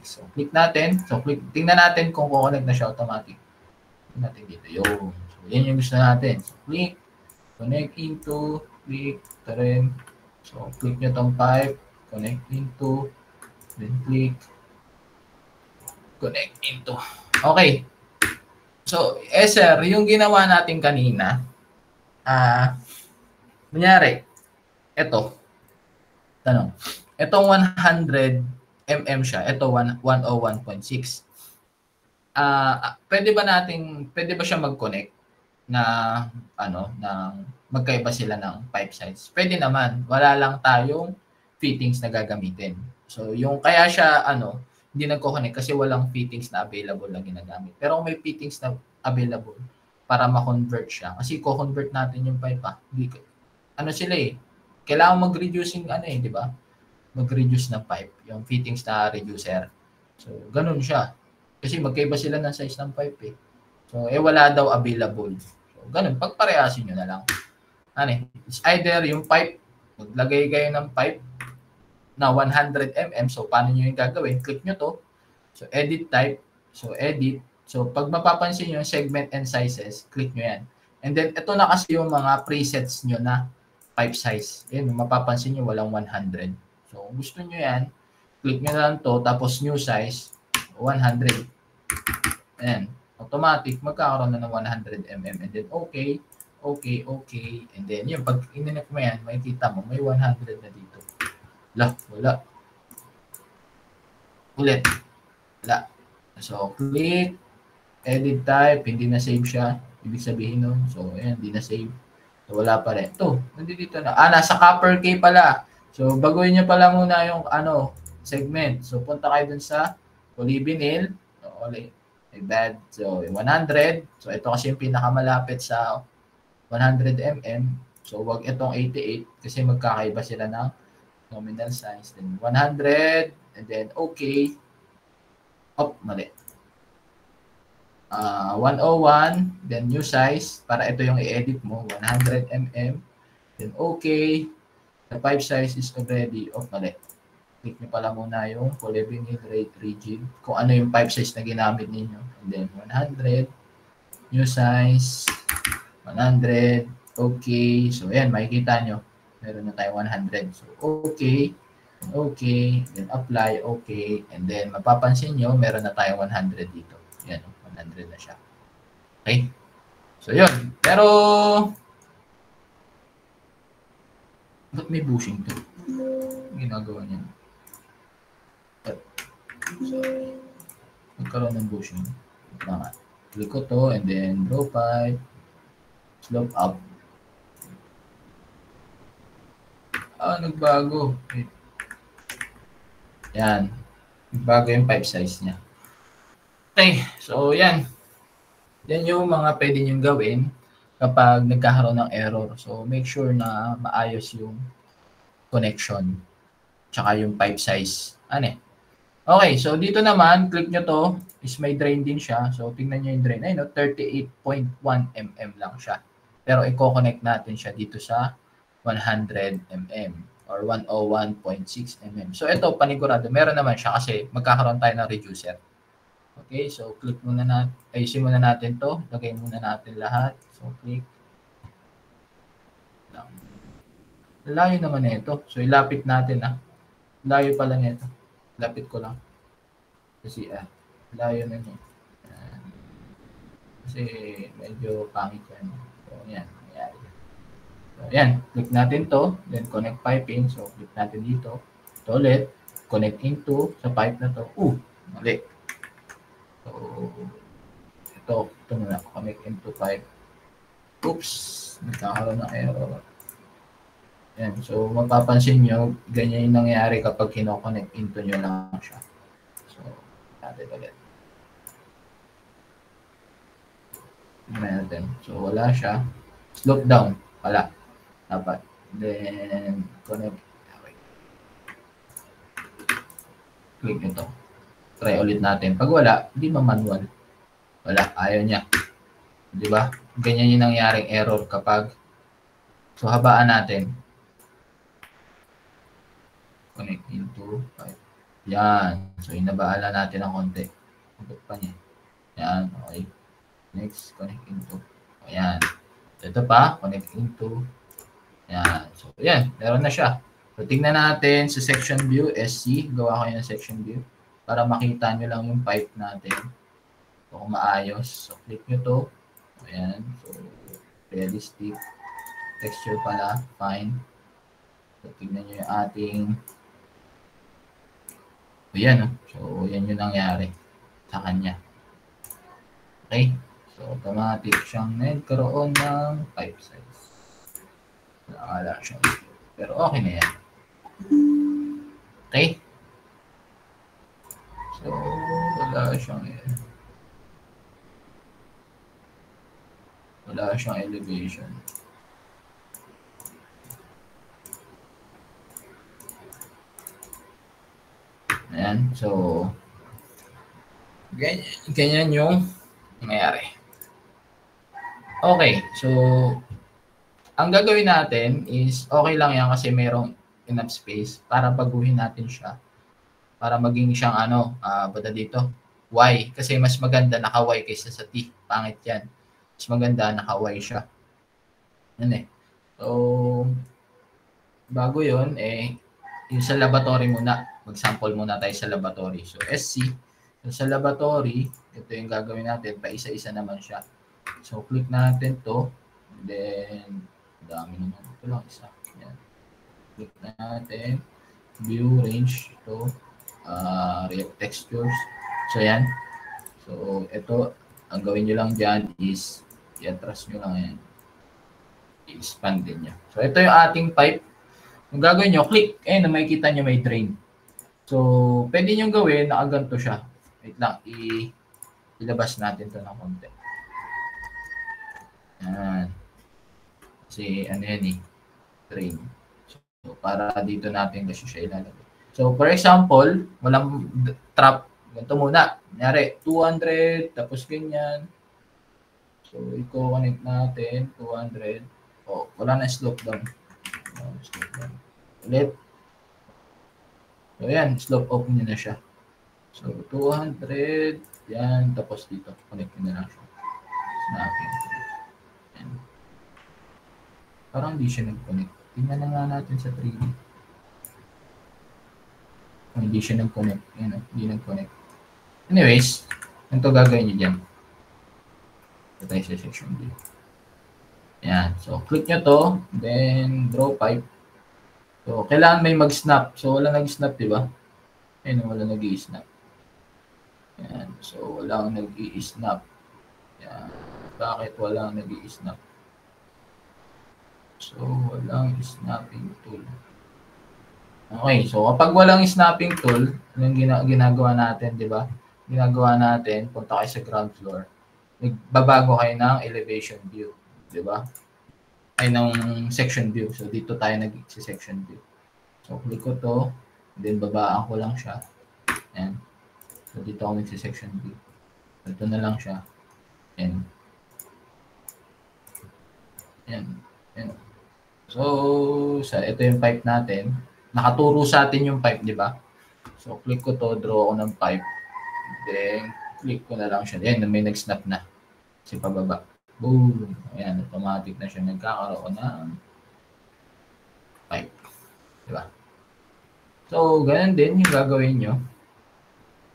So, click natin. So, tingnan natin kung kukonect na siya automatic. Tingnan natin dito. Yung. So, yan yung gusto natin. So, click. Connect into. Click. Ito rin. So, click nyo tong pipe. Connect into. Then, click. Connect into. Okay. So, sir, yung ginawa natin kanina, kunyari, ito, tanong, itong 100 mm siya, ito 101.6. Pwede ba siya mag-connect na, ng magkaiba sila ng pipe size. Pwede naman, wala lang tayong fittings na gagamitin. So, yung kaya siya, hindi nagko-connect kasi walang fittings na available na ginagamit. Pero kung may fittings na available para ma-convert siya, kasi co-convert natin yung pipe, sila kailangan mag-reducing, di ba? Mag-reduce ng pipe, yung fittings na reducer. So, ganun siya. Kasi magkaiba sila ng size ng pipe So, wala daw available. So, ganun. Pagparehasin nyo na lang. It's either yung pipe, maglagay kayo ng pipe na 100 mm. So, paano nyo yung gagawin? Click nyo to. So, edit type. So, edit. So, pag mapapansin nyo yung segment and sizes, click nyo yan. And then, ito na kasi yung mga presets nyo na pipe size. Yan, mapapansin nyo walang 100. So, kung gusto nyo yan, click nyo na lang to. Tapos, new size, 100. Ayan. Automatic, magkakaroon na ng 100 mm. And then, okay. And then, yun, pag ininip mo yan, makikita mo, may 100 na dito. Wala. Ulit. Wala. So, click, edit type, hindi na save siya. Ibig sabihin nun. So, ayan, hindi na save. So, wala pa rin. Ito, nandito na. Nasa copper K pala. So, baguhin nyo pala muna yung, segment. So, punta kayo dun sa polyvinyl. So, bad. So, 100. So, ito kasi yung pinakamalapit sa 100 mm. So, wag itong 88 kasi magkakaiba sila ng nominal size. Then, 100. And then, okay. Mali. 101. Then, new size. Para ito yung i-edit mo. 100 mm. Then, okay. The pipe size is already mali. Click nyo pala muna yung polyvinyl rigid. Kung ano yung pipe size na ginamit ninyo. And then, 100. New size. 100. Okay. So, ayan. Makikita nyo. Meron na tayo 100. So, okay. Okay. Then, apply. Okay. And then, mapapansin nyo, meron na tayo 100 dito. Ayan. 100 na siya. Okay. So, yun. Pero, ba't may bushing to? Ginagawa niya. So, magkaroon ng bushing. Click ko to and then draw pipe. Slope up. Nagbago. Wait. Yan. Nagbago yung pipe size niya. Okay. So, yan. Yan yung mga pwede nyo gawin kapag nagkakaroon ng error. So, make sure na maayos yung connection. Tsaka yung pipe size. Okay. So, dito naman, click nyo to. Is may drain din siya. So, tingnan nyo yung drain. 38.1 mm lang siya. Pero, i-connect natin siya dito sa 100 mm or 101.6 mm. So, ito, panigurado. Meron naman siya kasi magkakaroon tayo ng reducer. Okay, so click muna natin. Ayusin muna natin to. Lagay muna natin lahat. So, click. Layo naman nito. So, ilapit natin Layo pala nito. Lapit ko lang. Kasi, layo na niya. Kasi, medyo pangit yan. So, yan. So, yan. Click natin to. Then, connect piping. So, click natin dito. Ito ulit. Connect into sa pipe na to. Mali. So, ito muna. Connect into pipe. Oops. Nagkakaroon ng error. Yan. So, mapapansin nyo, ganyan yung nangyayari kapag kinoconnect into nyo lang siya. So, natin ulit. Natin. So, wala siya. Slope down. Wala. Dapat. Then, connect. Okay. Click nito. Try ulit natin. Pag wala, hindi manual. Wala. Ayaw niya. Diba? Ganyan yung nangyaring error kapag so, habaan natin. Connect into pipe. Yan. So, inabaala natin ng konti. Abot pa niya. Yan. Okay. Next, connect into. Ayan. Ito pa, connect into. Yan. So, yan. Meron na siya. So, tingnan natin sa section view, SC. Gawa kayo ng section view para makita nyo lang yung pipe natin. So, kung maayos. So, click nyo to. Ayan. So, realistic. Texture pala. Fine. So, tingnan nyo yung ating yan. So, yan yung nangyari sa kanya. Okay. So, automatic siyang nagkaroon ng pipe size. Wala siyang slope. Pero okay na yan. Okay? So, wala siyang elevation. Ayan. So, ganyan yung nangyayari. Okay. So, ang gagawin natin is, okay lang yan kasi merong enough space para baguhin natin siya. Para maging siyang basta dito, Y. Kasi mas maganda naka-Y kaysa sa T. Pangit yan. Mas maganda naka-Y siya. Yan eh. So, bago yun, yung sa laboratory muna. Mag-sample muna tayo sa laboratory. So, SC. So, sa laboratory, ito yung gagawin natin. Pa-isa-isa naman siya. So, click natin to. And then, dami naman. Ito lang isa. Yan. Click natin. View, range. Ito. React textures. So, yan. So, ito. Ang gawin nyo lang dyan is i-atras nyo lang yan. I-expand din niya. So, ito yung ating pipe. Kung gagawin nyo, click. Na makikita nyo may drain. So, pwede nyo gawin, nakaganto siya. Wait lang, ilabas natin to ng konti. Yan. Kasi, yan drain. So, para dito natin kasi siya ilalagay. So, for example, walang trap. Ganito muna. Kunyari, 200, tapos ganyan. So, i-connect natin, 200. Wala na slope down. Ulit. So, yan. Slope open nyo na siya. So, 200. Yan. Tapos dito. Connect nyo na lang siya. Snapping. Yan. Parang hindi siya nag-connect. Tingnan na nga natin sa 3D. Hindi siya nag-connect. Yan. Hindi nag-connect. Anyways, ito gagawin nyo dyan. Ito tayo sa section B. Yan. So, click nyo to. Then, draw pipe. So, kailangan may mag-snap. So, wala nag-snap, diba? Ayun, wala nag-i-snap. Yan. So, walang nag-i-snap. Yan. Bakit walang nag-i-snap? So, walang snapping tool. Okay. So, kapag walang snapping tool, anong ginagawa natin, diba? Ginagawa natin, punta kayo sa ground floor. Nagbabago kayo ng elevation view. Diba? Ay ng section view. So, dito tayo nag-section view. So, click ko to. Then, babaan ko lang siya. Ayan. So, dito ako nag-section view. So, ito na lang siya. Ayan. Ayan. Ayan. So, ito yung pipe natin. Nakaturo sa atin yung pipe, di ba? So, click ko to. Draw ako ng pipe. Then, click ko na lang siya. Ayan, may nag-snap na. Kasi pababa. Boom. Ayan, automatic na siya nagkakaroon ng pipe. Diba? So, ganun din yung gagawin nyo.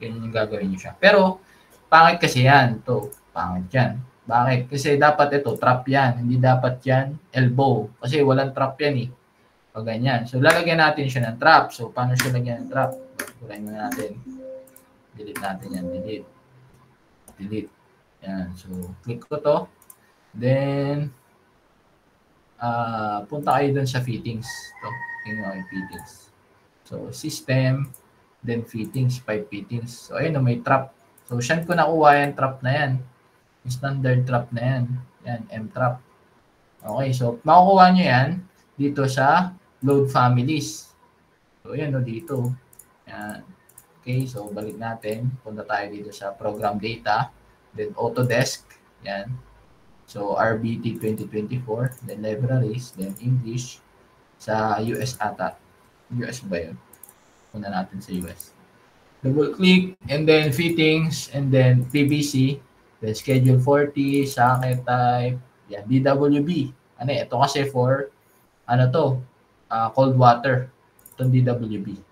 Ganyan yung gagawin nyo siya. Pero, pangit kasi yan. Ito, pangit yan. Bakit? Kasi dapat ito, trap yan. Hindi dapat yan, elbow. Kasi walang trap yan eh. O ganyan. So, lalagyan natin siya ng trap. So, paano siya lagyan ng trap? Kurain na natin. Delete natin yan. Delete. Delete. Yan. So, click ko to. Then, punta kayo dun sa fittings. Ito, tingnan yung fittings. So, system, then fittings, pipe fittings. So, ayun, may trap. So, saan ko nakuha yung trap na yan? Yung standard trap na yan. Yan, M-trap. Okay, so, makukuha nyo yan dito sa load families. So, ayan, dito. Yan. Okay, so, balik natin. Punta tayo dito sa program data. Then, Autodesk. Yan. So, RBT 2024, then libraries, then English, sa US ata. US ba yun? Puna natin sa US. Double click, and then fittings, and then PVC, then schedule 40, socket type, yan, DWB. Ito kasi for, cold water. Itong DWB.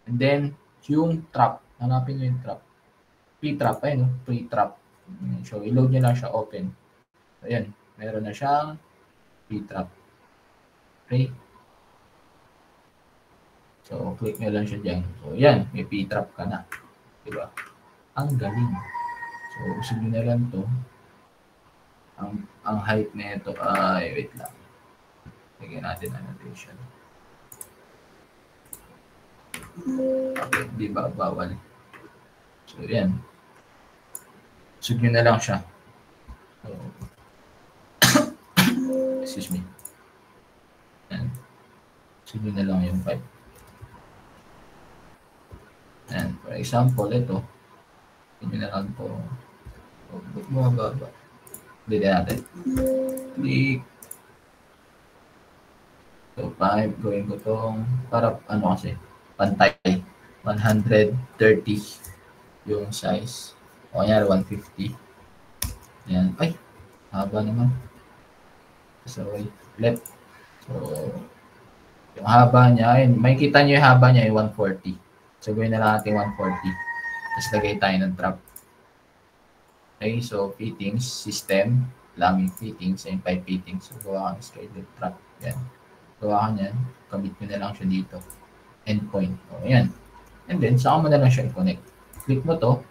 And then, yung trap. Hanapin nyo yung trap. Pre-trap, pre-trap. So, i-load nyo lang siya open. Ayan, meron na siyang P-trap. Okay. So, click nyo lang siya dyan. So, yan, may P-trap ka na. Diba? Ang galing. So, usog nyo na lang to. Ang height na ito ay, wait lang. Lagyan natin annotation. Okay, di ba bawal? So, yan. Sug nyo na lang siya. So, excuse me. Yan. Sug nyo na lang yung pipe. Yan. For example, ito. Hindi na lang po. Ba't bumababa? Hindi natin. Click. So, pipe. Gawin ko itong para ano kasi. Pantay. 130 yung size. O kanyari 150. Yan. Ay! Haba naman. So, left. So, yung haba niya, ayun, makikita nyo yung haba niya ay 140. So, gawin na lang natin 140. Tapos lagay tayo ng trap. Okay, so fittings, system, plumbing fittings, and pipe fittings. So, gawa ka ng schedule trap. Yan. Gawa ka niyan. Commit mo na lang siya dito. Endpoint. O, yan. And then, saka mo na lang siya i-connect. Click mo to.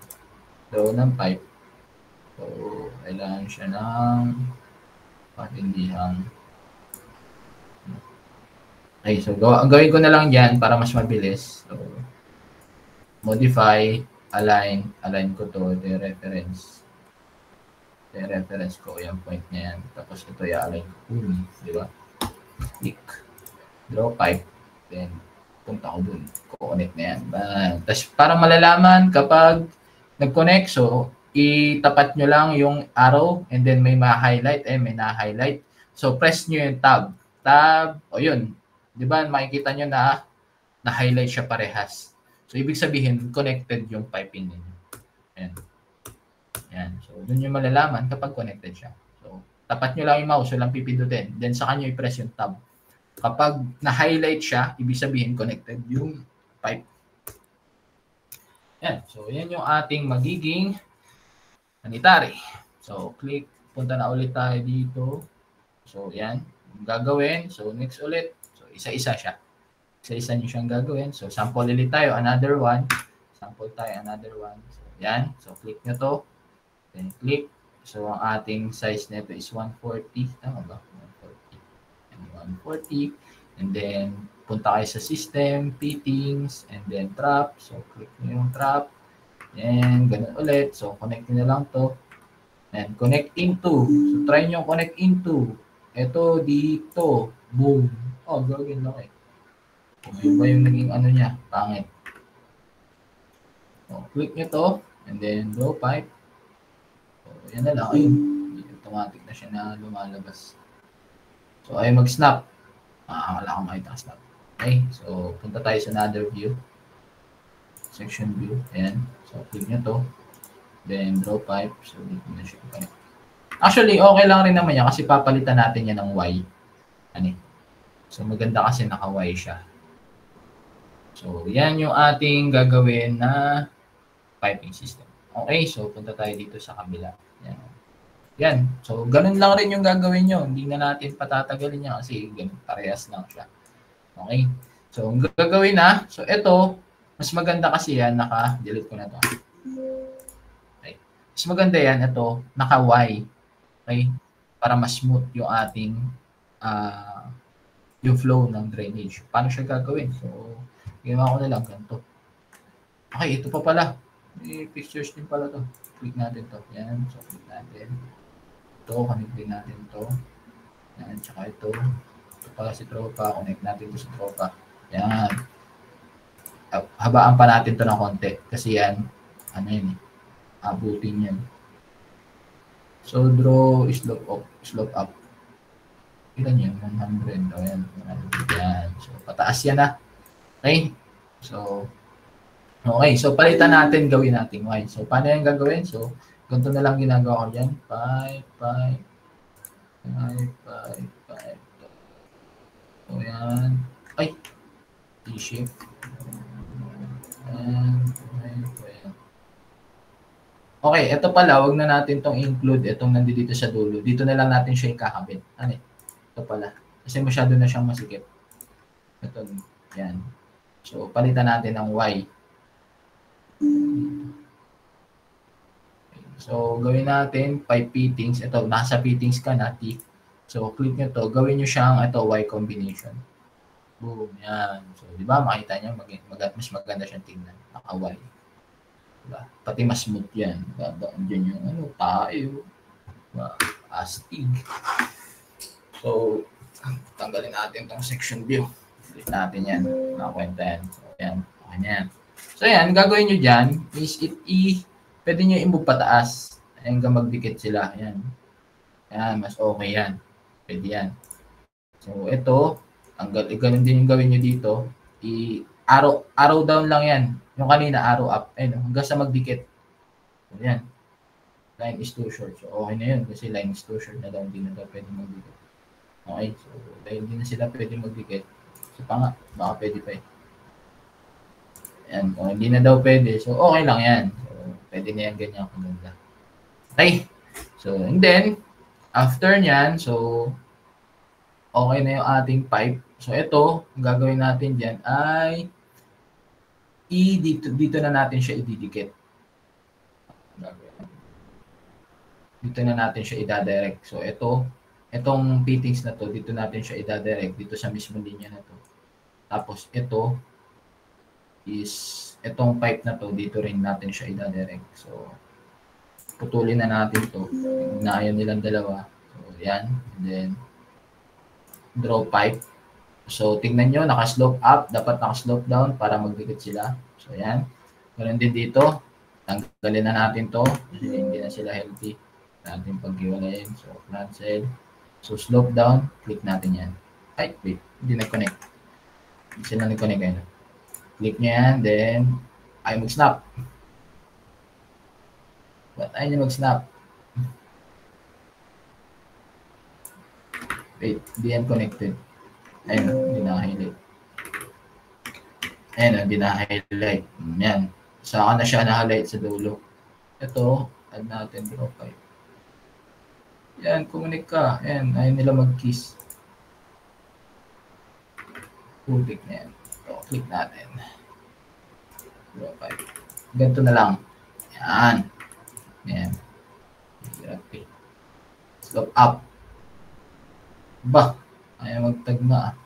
Doon ng pipe. So, kailangan siya ng patindihang. Okay, so gawin ko na lang yan para mas mabilis. So, modify, align ko to, the reference. The reference ko, yung point na yan. Tapos ito i-align ko. Di ba? Click. Draw pipe. Then, punta ko dun. Connect na yan. Tapos para malalaman kapag nag-connect, so, itapat nyo lang yung arrow and then may ma-highlight, may na-highlight. So, press nyo yung tab. Tab, o yun. Di ba, makikita nyo na na-highlight siya parehas. So, ibig sabihin, connected yung piping ninyo. Ayan. Ayan. So, dun yung malalaman kapag connected siya. So, tapat nyo lang yung mouse, walang pipindutin. Then, saka nyo i-press yung tab. Kapag na-highlight siya, ibig sabihin, connected yung pipe. Ayan. So, yan yung ating magiging sanitary. So, click. Punta na ulit tayo dito. So, yan. Gagawin. So, next ulit. So, isa-isa siya. Isa-isa nyo siyang gagawin. So, sample ulit tayo. Another one. Sample tayo. Another one. So, yan. So, click nyo to. Then, click. So, ang ating size nito is 140. Tama ba? 140. And 140. And then, punta kayo sa system, fittings, and then trap. So, click nyo yung trap. And, ganun ulit. So, connect nyo na lang to. And, connect into. So, try nyo connect into. Ito, dito. Boom. Oh, gawin lang eh. Kung iba yung naging ano niya, pangit. So, click nyo to, and then draw pipe. So, yan na lang. Ayun. Automatic na siya na lumalabas. So, ay mag-snap. Wala akong makita snap. Okay, so, punta tayo sa another view. Section view. Ayan. So, click nyo to. Then, draw pipe. So, dito na siya. Okay. Actually, okay lang rin naman yan kasi papalitan natin yan ng Y. Ano? So, maganda kasi naka-Y siya. So, yan yung ating gagawin na piping system. Okay, so punta tayo dito sa kabila. Yan. Yan. So, ganun lang rin yung gagawin nyo. Hindi na natin patatagalin niya kasi ganun, parehas lang siya. Okay. So, ang gagawin na. So, ito, mas maganda kasi yan, delete ko na to. Okay. Mas maganda yan, ito, naka-Y. Okay. Para mas smooth yung ating yung flow ng drainage. Paano siya gagawin? So, ginawa ko na lang ganito. Okay, ito pa pala. May pictures din pala to. Click natin to. Yan. So, click natin. Ito, connect din natin to. Yan. Tsaka ito. Ito pala si tropa. Connect natin to sa tropa. Yan. Habaan pa natin to ng konti. Kasi yan, ano yun eh. Abutin yan. So, draw slope up. Ilan yan? 100. O yan. 100. Yan. So, pataas yan ah. Okay? So, okay. So, palitan natin, gawin natin Y. So, paano yung gagawin? So, ganito na lang ginagawa ko dyan. 5. So, yan. Ay! T-shift. Okay, ito pala, wag na natin tong include. Itong nandito sa dulo. Dito na lang natin siya ikakabit. Ano? Ito pala. Kasi masyado na siyang masikip. Ito. Yan. So, palitan natin ng Y. So, gawin natin 5 fittings. Ito, nasa fittings ka na, T. So, click nyo to. Gawin nyo siyang ito, Y combination. Boom. Yan. So, di ba? Makita nyo, mas maganda siyang tingnan. Naka-Y. Diba? Pati mas smooth yan. Dadaan dyan yung tayo. Diba? Astig. So, tanggalin natin tong section view. Click natin yan. Nakakwenta yan. So, yan. Okay yan. So, yan. Gagawin nyo dyan is pwede nyo i-move pataas. Hanggang magdikit sila. Yan. Yan. Mas okay yan. Pwede yan. So, ito, ganun din yung gawin nyo dito. Arrow down lang yan. Yung kanina, arrow up. Ayun, hanggang sa magdikit. So, yan. Line is too short. So, okay na yun. Kasi line is too short na daw. Hindi na daw pwede magdikit. Okay. So, dahil hindi na sila pwede magdikit. So, baka pwede pa eh. Yan. Kung hindi na daw pwede, so, okay lang yan. So, pwede na yan ganyan kung ganda. Okay. So, and then, after nyan, so, okay na yung ating pipe. So, ito, ang gagawin natin dyan ay dito na natin siya ididikit. Dito na natin siya idadirect. So, itong fittings na to, dito natin siya idadirect dito sa mismo linya na to. Tapos, ito is, itong pipe na to, dito rin natin siya idadirect. So, putulin na natin to. Naayon nilang dalawa. So, yan. And then, draw pipe. So, tingnan nyo, naka-slope up. Dapat naka-slope down para magdikit sila. So, yan. Ganun din dito. Tanggalin na natin to. Kasi hindi na sila healthy. Natin pag-iwalayin. So, cancel. So, slope down. Click natin yan. Ay, wait. Hindi nag-connect. Hindi sila nag-connect ngayon. Click nyo yan. Then, ay mag-snap. Ba't ayaw nyo mag-snap? Wait, hindi yan connected. Ayun, hindi na-highlight. Ayun, hindi na-highlight. Yan. Saka na siya na-highlight sa dulo. Ito, add natin draw pipe. Yan, connect ka. Yan, ayaw nila mag-kiss. Click na yan. So, click natin. Draw pipe. Ganito na lang. Yan. Yan. Okay. Slope up. Ba? Ayaw magtagma.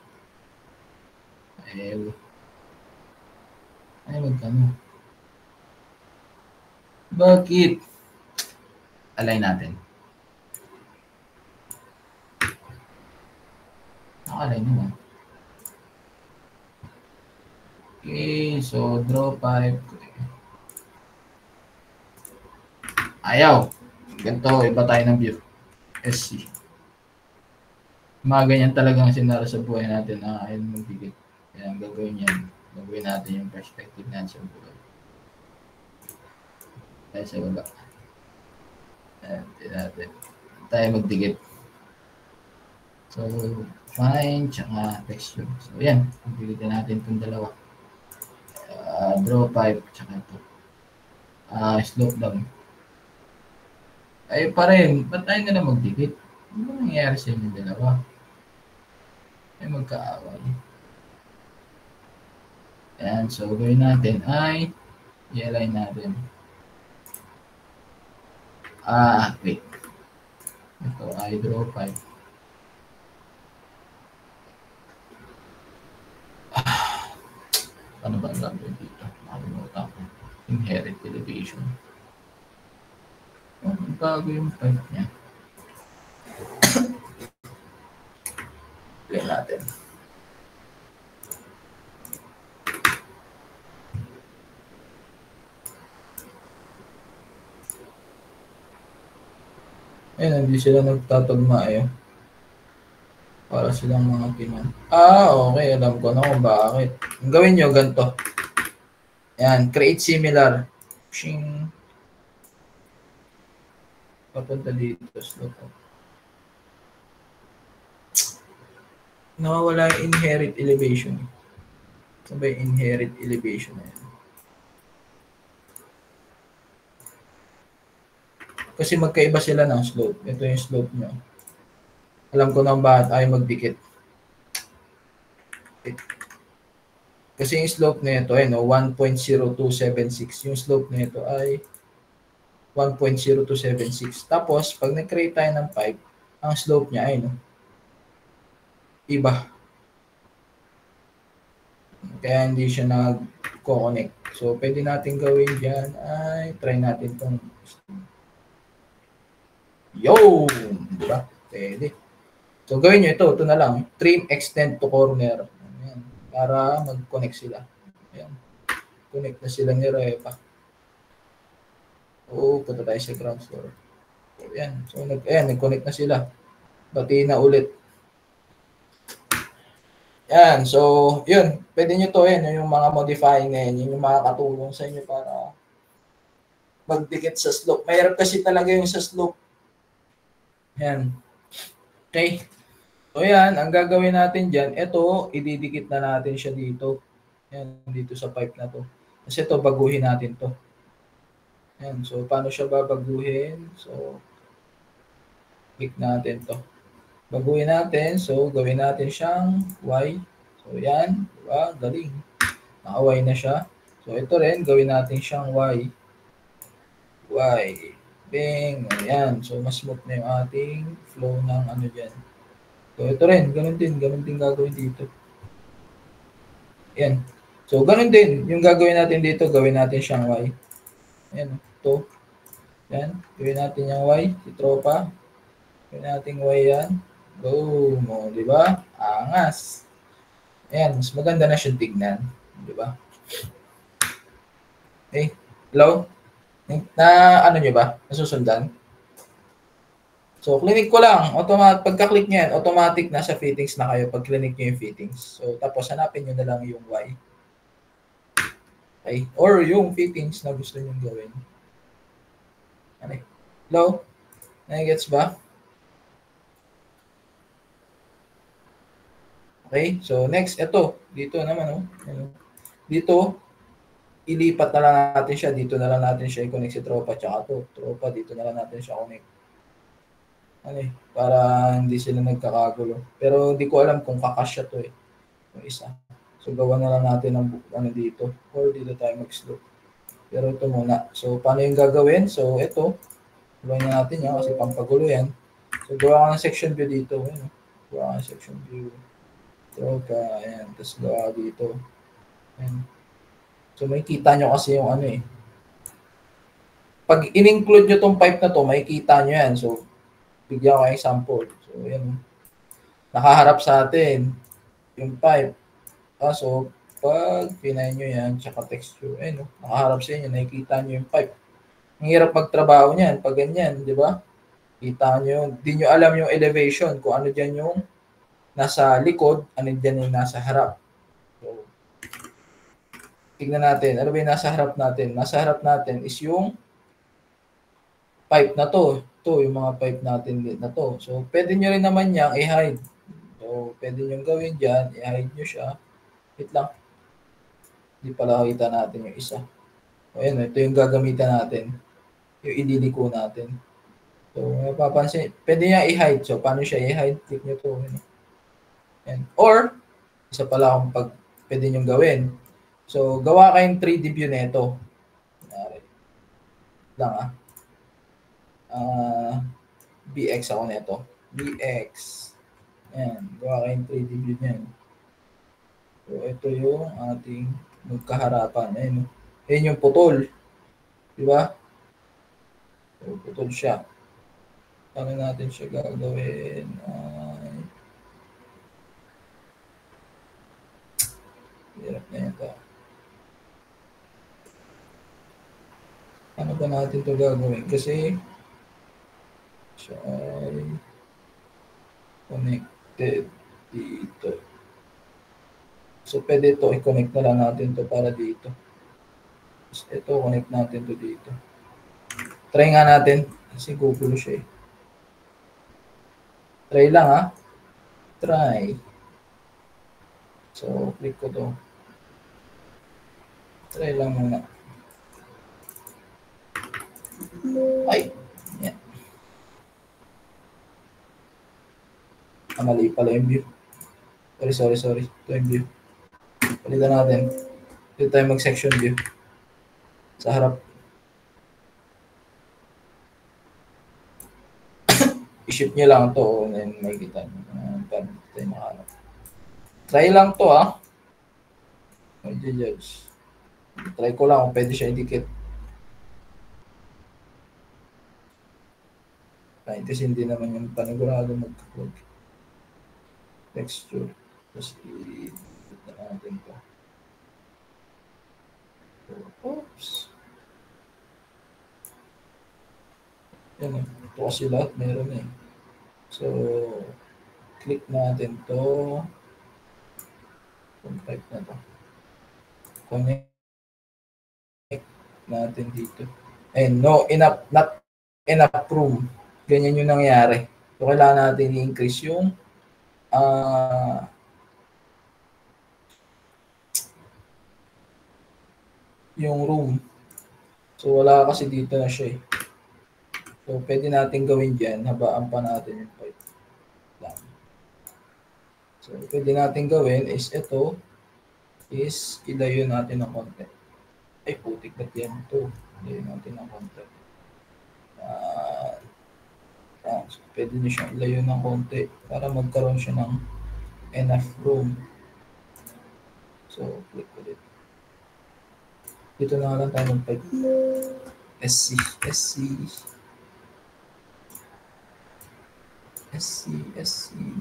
Ayaw magtagma. Bakit? Align natin. Naka-align naman. Okay, so draw pipe. Ayaw. Ganito, iba tayo ng view. SC. Mga ganyan talagang sinara sa buhay natin na ayaw magdikit. Kaya ang gagawin yan. Gagawin natin yung perspective natin sa buhay. Tayo sa baba. Natin. Tayo magdikit. So, fine, tsaka texture. So, yan. Magdikitin natin itong dalawa. Draw pipe, tsaka ito. Slope down. Ay, pa rin. Ba't tayo na magdikit? Ano nangyayari sa inyo dalawa? Ay, magkaaway. Ayan, so gawin natin ay i-align natin. Wait. Ito ay draw pipe. Ano ba ang gagawin dito? Nakalimutan ko. Inherit elevation. Ang bago yung pipe niya. Play natin. Ayun, hindi sila nagtatagma eh. Para silang mga Pinoy. Okay. Alam ko na kung bakit. Ang gawin nyo, ganito. Yan, create similar. Shing. Papunta dito. Slope up. Nawawala yung inherit elevation. Sabay inherit elevation na yan. Kasi magkaiba sila ng slope. Ito yung slope nyo. Alam ko na bakit ayaw magdikit. Kasi yung slope na ito ay 1.0276. Yung slope na ito ay 1.0276. Tapos, pag nag-create tayo ng pipe, ang slope niya ay iba. Kaya hindi siya nag-connect. So, pwede natin gawin dyan ay try natin itong yo! Diba? Pwede. So, gawin nyo ito. Ito na lang. Trim, extend to corner. Ayan. Para mag-connect sila. Ayan. Connect na sila ni Repa. Oo, punta tayo sa ground floor. Ayan. So, nag-connect na sila. Batiin na ulit. Yan. So, yun. Pwede nyo to. Yan. Yung mga modifying na yan. Yung makakatulong sa inyo para magdikit sa slope. Mayroon kasi talaga yung sa slope. Yan. Okay. So, yan. Ang gagawin natin dyan, ito, ididikit na natin siya dito. Yan. Dito sa pipe na to. Kasi ito, baguhin natin to. Yan. So, paano siya babaguhin? So, click natin to. Baguhin natin. So, gawin natin siyang Y. So, yan. Diba? Galing. Naka-Y na siya. So, ito rin. Gawin natin siyang Y. Y. Bing. Ayan. So, mas smooth na yung ating flow ng ano dyan. So, ito rin. Ganun din. Ganun din gagawin dito. Ayan. So, ganun din. Yung gagawin natin dito, gawin natin siyang Y. Ayan. Ito. Ayan. Gawin natin yung Y. Si tropa. Gawin natin Y yan. Boom. O, di ba? Angas. Ayan, mas maganda na siya tignan. Di ba? Okay. Hello? Na ano nyo ba? Nasusundan? So, clinic ko lang. Pagka-click nyo yan, automatic nasa fittings na kayo pag clinic nyo yung fittings. So, tapos hanapin nyo na lang yung Y. Okay? Or yung fittings na gusto nyo gawin. Okay. Hello? Nagigets ba? Okay, so next, ito. Dito naman, oh. Dito, ilipat na lang natin siya. Dito na lang natin siya i-connect si tropa. Tsaka to, tropa, dito na lang natin siya connect. Ano eh, para hindi sila nagkakagulo. Pero hindi ko alam kung kakasya to eh. Yung isa. So, gawa na lang natin ng ano dito. Or dito tayo mag-slope. Pero ito muna. So, paano yung gagawin? So, ito. Gawin na natin yan kasi pampagulo yan. So, gawa ka ng section view dito. Ayan, gawa ka ng section view. Tropa, ayan. Tapos gawa dito. Ayan. So, makikita nyo kasi yung ano eh. Pag in-include nyo tong pipe na to, makikita nyo yan. So, bigyan ko example. So, ayan. Nakaharap sa atin yung pipe. So, pag pinay nyo yan, tsaka texture, ayan, nakaharap sa inyo, nakikita nyo yung pipe. Ang hirap magtrabaho niyan pag ganyan, di ba? Kita nyo, di nyo alam yung elevation, kung ano dyan yung nasa likod, ano dyan yung nasa harap. So, tignan natin, ano ba yung nasa harap natin? Nasa harap natin is yung pipe na to. Ito, yung mga pipe natin na to. So, pwede nyo rin naman niyang i-hide. So, pwede nyo gawin dyan, i-hide nyo siya. Wait lang. Hindi pala kita natin yung isa. So, ayan, ito yung gagamitan natin. Yung ililiko natin. So, mapapansin, pwede niya i-hide. So, paano siya i-hide? Click nyo to. Ayan. Or, isa pala kung pwede nyo gawin. So, gawa kayong 3D view nito. Lang BX ako nito. BX. Ayan. Gawa kayong 3D view niyan. So, ito yung ating magkaharapan. Ayan. Ayan yung putol. Diba? So, putol siya. Paano natin siya gagawin? Hirap na ito. Ano ba natin ito gagawin? Kasi siya ay connected dito. So, pwede ito, i-connect na lang natin ito para dito. So, ito, connect natin ito dito. Try nga natin. Kasi gugulo siya eh. Try lang ha. Try. So, click ko to. Try lang muna. Ay. Yan. Mali pala yung view. Sorry. Ito yung view. Palitan natin. Dito tayo mag-section view. Sa harap. i-ship nyo lang to, and may kita nyo. Tayo nakahanap. Try lang to, ah. Judge. Try ko lang kung pwede siya idikit. Kasi hindi naman yung panigurado magkaklog. Texture. Tapos i-edit na natin to. Oops. Yan eh. Ito kasi lahat meron eh. So, click natin to. Type na to. Connect natin dito. And no, not enough room. Ganyan yung nangyari. So, kailangan natin i-increase yung room. So, wala kasi dito na siya eh. So, pwede natin gawin dyan. Habaan pa natin yung pipe. So, pwede natin gawin is ito is ilayo natin ng konti. Ay, putik na yan ito. Ilayo natin ng konti. So, pwede nyo siyang ilayo ng konti para magkaroon siya ng enough room. So, click ulit. Dito na lang tayo ng pipe. SC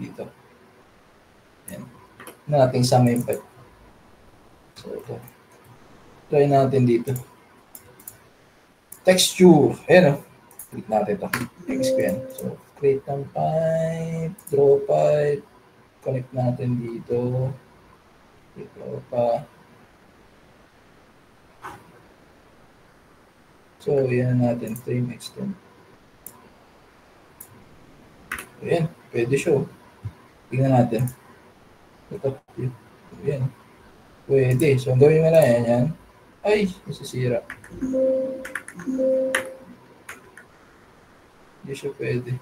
dito. Ayan. Natin sama yung pipe. So, ito. Try natin dito. Texture. Ayan o. Click natin ito. Expand. So, create ng pipe. Draw pipe. Connect natin dito. Draw pa. So, yan natin. Trim, extend. Ayan. Pwede siya. Tingnan natin. Ito. Ayan. Pwede. So, ang gawin mo na yan. Ay, nasisira. Hindi siya pwede.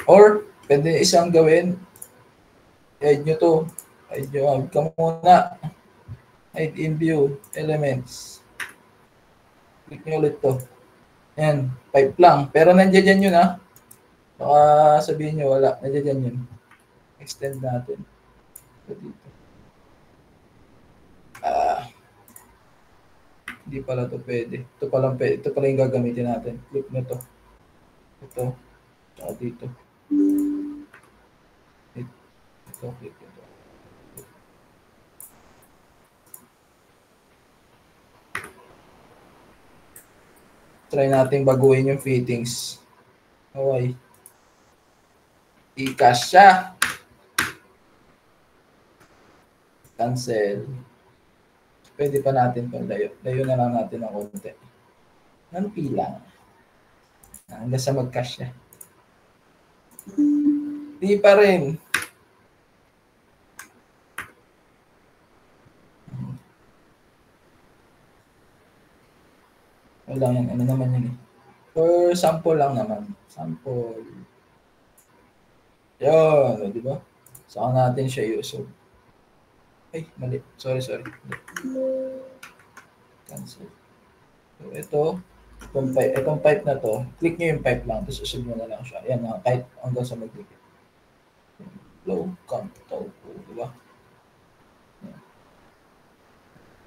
Or, pwede isang gawin. Hide nyo to. Hide nyo. Hide ka muna. Hide in view. Elements. Click nyo ulit to. Yan. Pipe lang. Pero nandiyan yun ha. Baka sabihin nyo wala. Nandiyan yun. Extend natin. Dito. Hindi pala to pwede. Ito pala yung gagamitin natin. Click na to. Ito. Tsaka dito. Ito. Click ito. Try natin baguhin yung fittings. Okay. I-cache siya. Cancel. Pwede pa natin itong layo. Layo na lang natin ng konti. Ng pila. Hanggang sa mag-cache siya. Di pa rin. Wala yan. Ano naman yun eh. For sample lang naman. Sample. Yun. Di ba? Saka natin siya use. Ay, mali. Sorry. Cancel. So, itong pipe na to, click nyo yung pipe lang, tapos usog mo na lang siya. Yan, kahit hanggang sa mag-click. Low count to, di ba?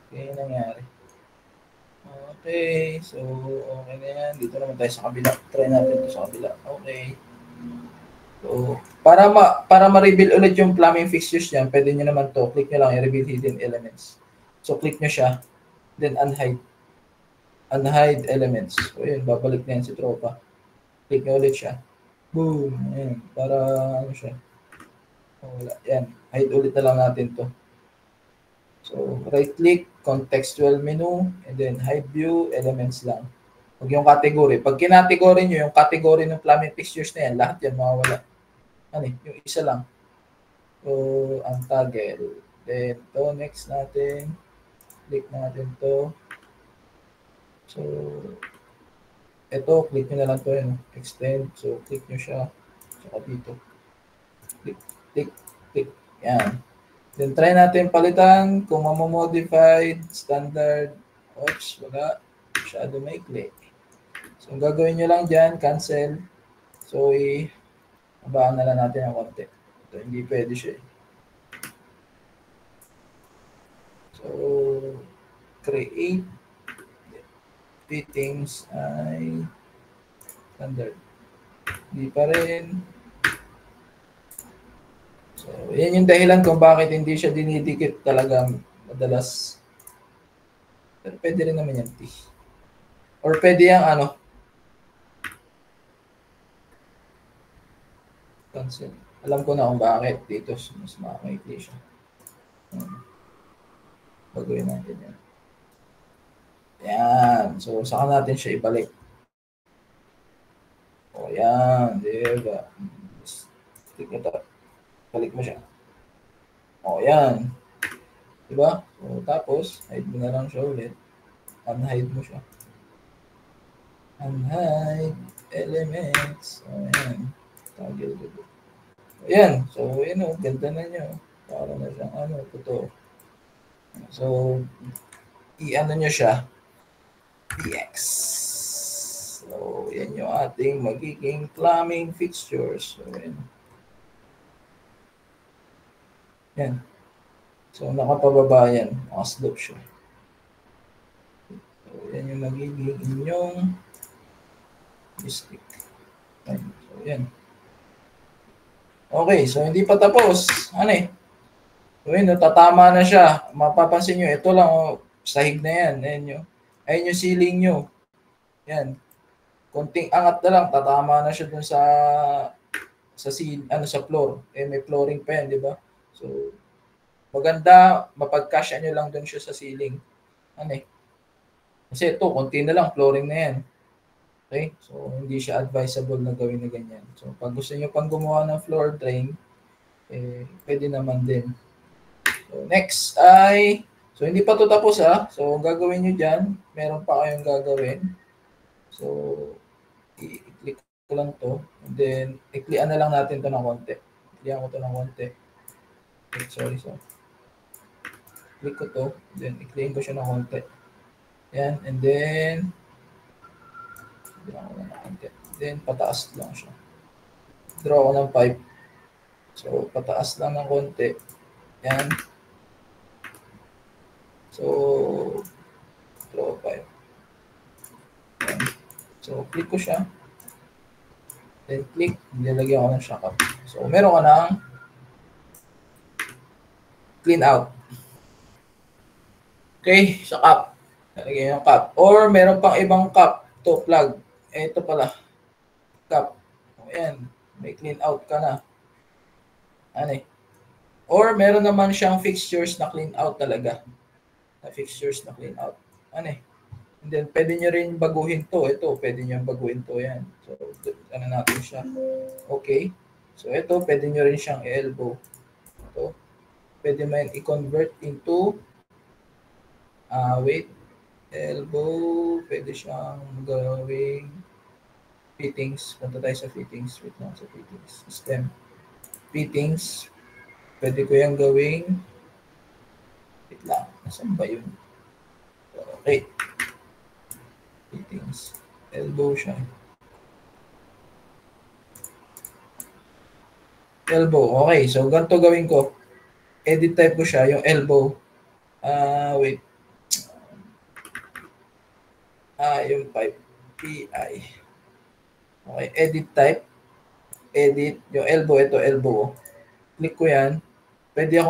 Okay, nangyari. Okay, so, okay na yan. Dito naman tayo sa kabila. Try natin ito sa kabila. Okay. So, para ma-reveal ulit yung plumbing fixtures niyan, pwede nyo naman to. Click nyo lang yung reveal hidden elements. So, click nyo siya. Then, unhide. Unhide elements. So, yun. Babalik na yan si tropa. Click nyo ulit siya. Boom. Ayan. Para, ano siya. Wala. Yan. Hide ulit na lang natin to. So, right-click, contextual menu, and then hide view, elements lang. Huwag yung category. Pag kinategory nyo, yung category ng plumbing fixtures na yan, lahat yan mawawala. Ano eh, yung isa lang. So, untoggle. Then, to next natin. Click natin to. So, ito, click nyo na lang to yun. Extend. So, click nyo siya. Saka dito. Click. Yan. Then, try natin palitan kung mamamodified, standard. Oops, wala. Masyado maikli. So, ang gagawin nyo lang dyan, cancel. So, abaan na lang natin ang konti. So, hindi pwede siya. So, create fittings ay standard. Hindi pa rin. So, yan yung dahilan kung bakit hindi siya dinidikit talaga madalas. Pero pwede rin naman yan, T. Or pwede yung cancel. Alam ko na kung bakit dito mas makakaikli siya. Baguhin natin yan. Yan. So, saka natin siya ibalik. O, yan. Diba? Click ito. Balik mo siya. O, yan. Diba? So, tapos, hide mo na lang siya ulit. Unhide mo siya. Unhide elements. O, yan. Toggle dito. O, yan. So, yun o. Ganda na nyo. Para na siyang totoo. So, i-ano nyo siya. PX. So, yan yung ating magiging plumbing fixtures. So, yan. Yan. So, nakapababa yan. Nakaslope siya. So, yan yung magiging inyong stick. So, yan. Okay. So, hindi pa tapos. So, yun, tatama na siya. Mapapansin nyo, ito lang, sahig na yan. Ayan yung ceiling nyo. Yan. Konting angat na lang, tatama na siya dun sa floor. May flooring pa yan, di ba? So, maganda, mapag-cash nyo lang dun siya sa ceiling. Kasi ito, konti na lang, flooring na yan. Okay? So, hindi siya advisable na gawin na ganyan. So, pag gusto nyo pang gumawa ng floor drain, pwede naman din. So, next ay, so hindi pa ito tapos So, gagawin nyo dyan, meron pa kayong gagawin. So, i-click ko lang to. And then, i-clickan na lang natin to ng konti. I-clickan ko to ng konti. Sorry. Click ko to. Then, i-clickan ko siya ng konti. Yan. And then, i-clickan ko lang ng konti. Then, pataas lang siya. Draw ko ng pipe. So, pataas lang ng konti. Yan. So, draw pipe. Yan. So, click ko siya. Then, click. Nilagyan ko ng shock up. So, meron ka ng clean out. Okay, sa cup. Nalagyan yung cup. Or, meron pang ibang cup. Ito, plug. Ito pala. Cup. Ayan. May clean out ka na. Or, meron naman siyang fixtures na clean out talaga. Fixtures na clean out. And then, pwede nyo rin baguhin to. Ito, pwede nyo baguhin to. Yan. So, natin siya. Okay. So, ito, pwede nyo rin siyang i-elbow. Ito. Pwede mo yan i-convert into elbow. Pwede siyang gawing fittings. Punta tayo sa fittings. Wait lang sa fittings. Stem. Fittings. Pwede ko yung gawing wait lang. Nasaan ba yun? Okay. Fittings. Elbow siya. Elbow. Okay. So, ganito gawin ko. Edit type ko siya. Yung elbow. Wait. Yung pipe. PI. Okay. Edit type. Edit. Yung elbow. Ito, elbow. Click ko yan. Pwede ako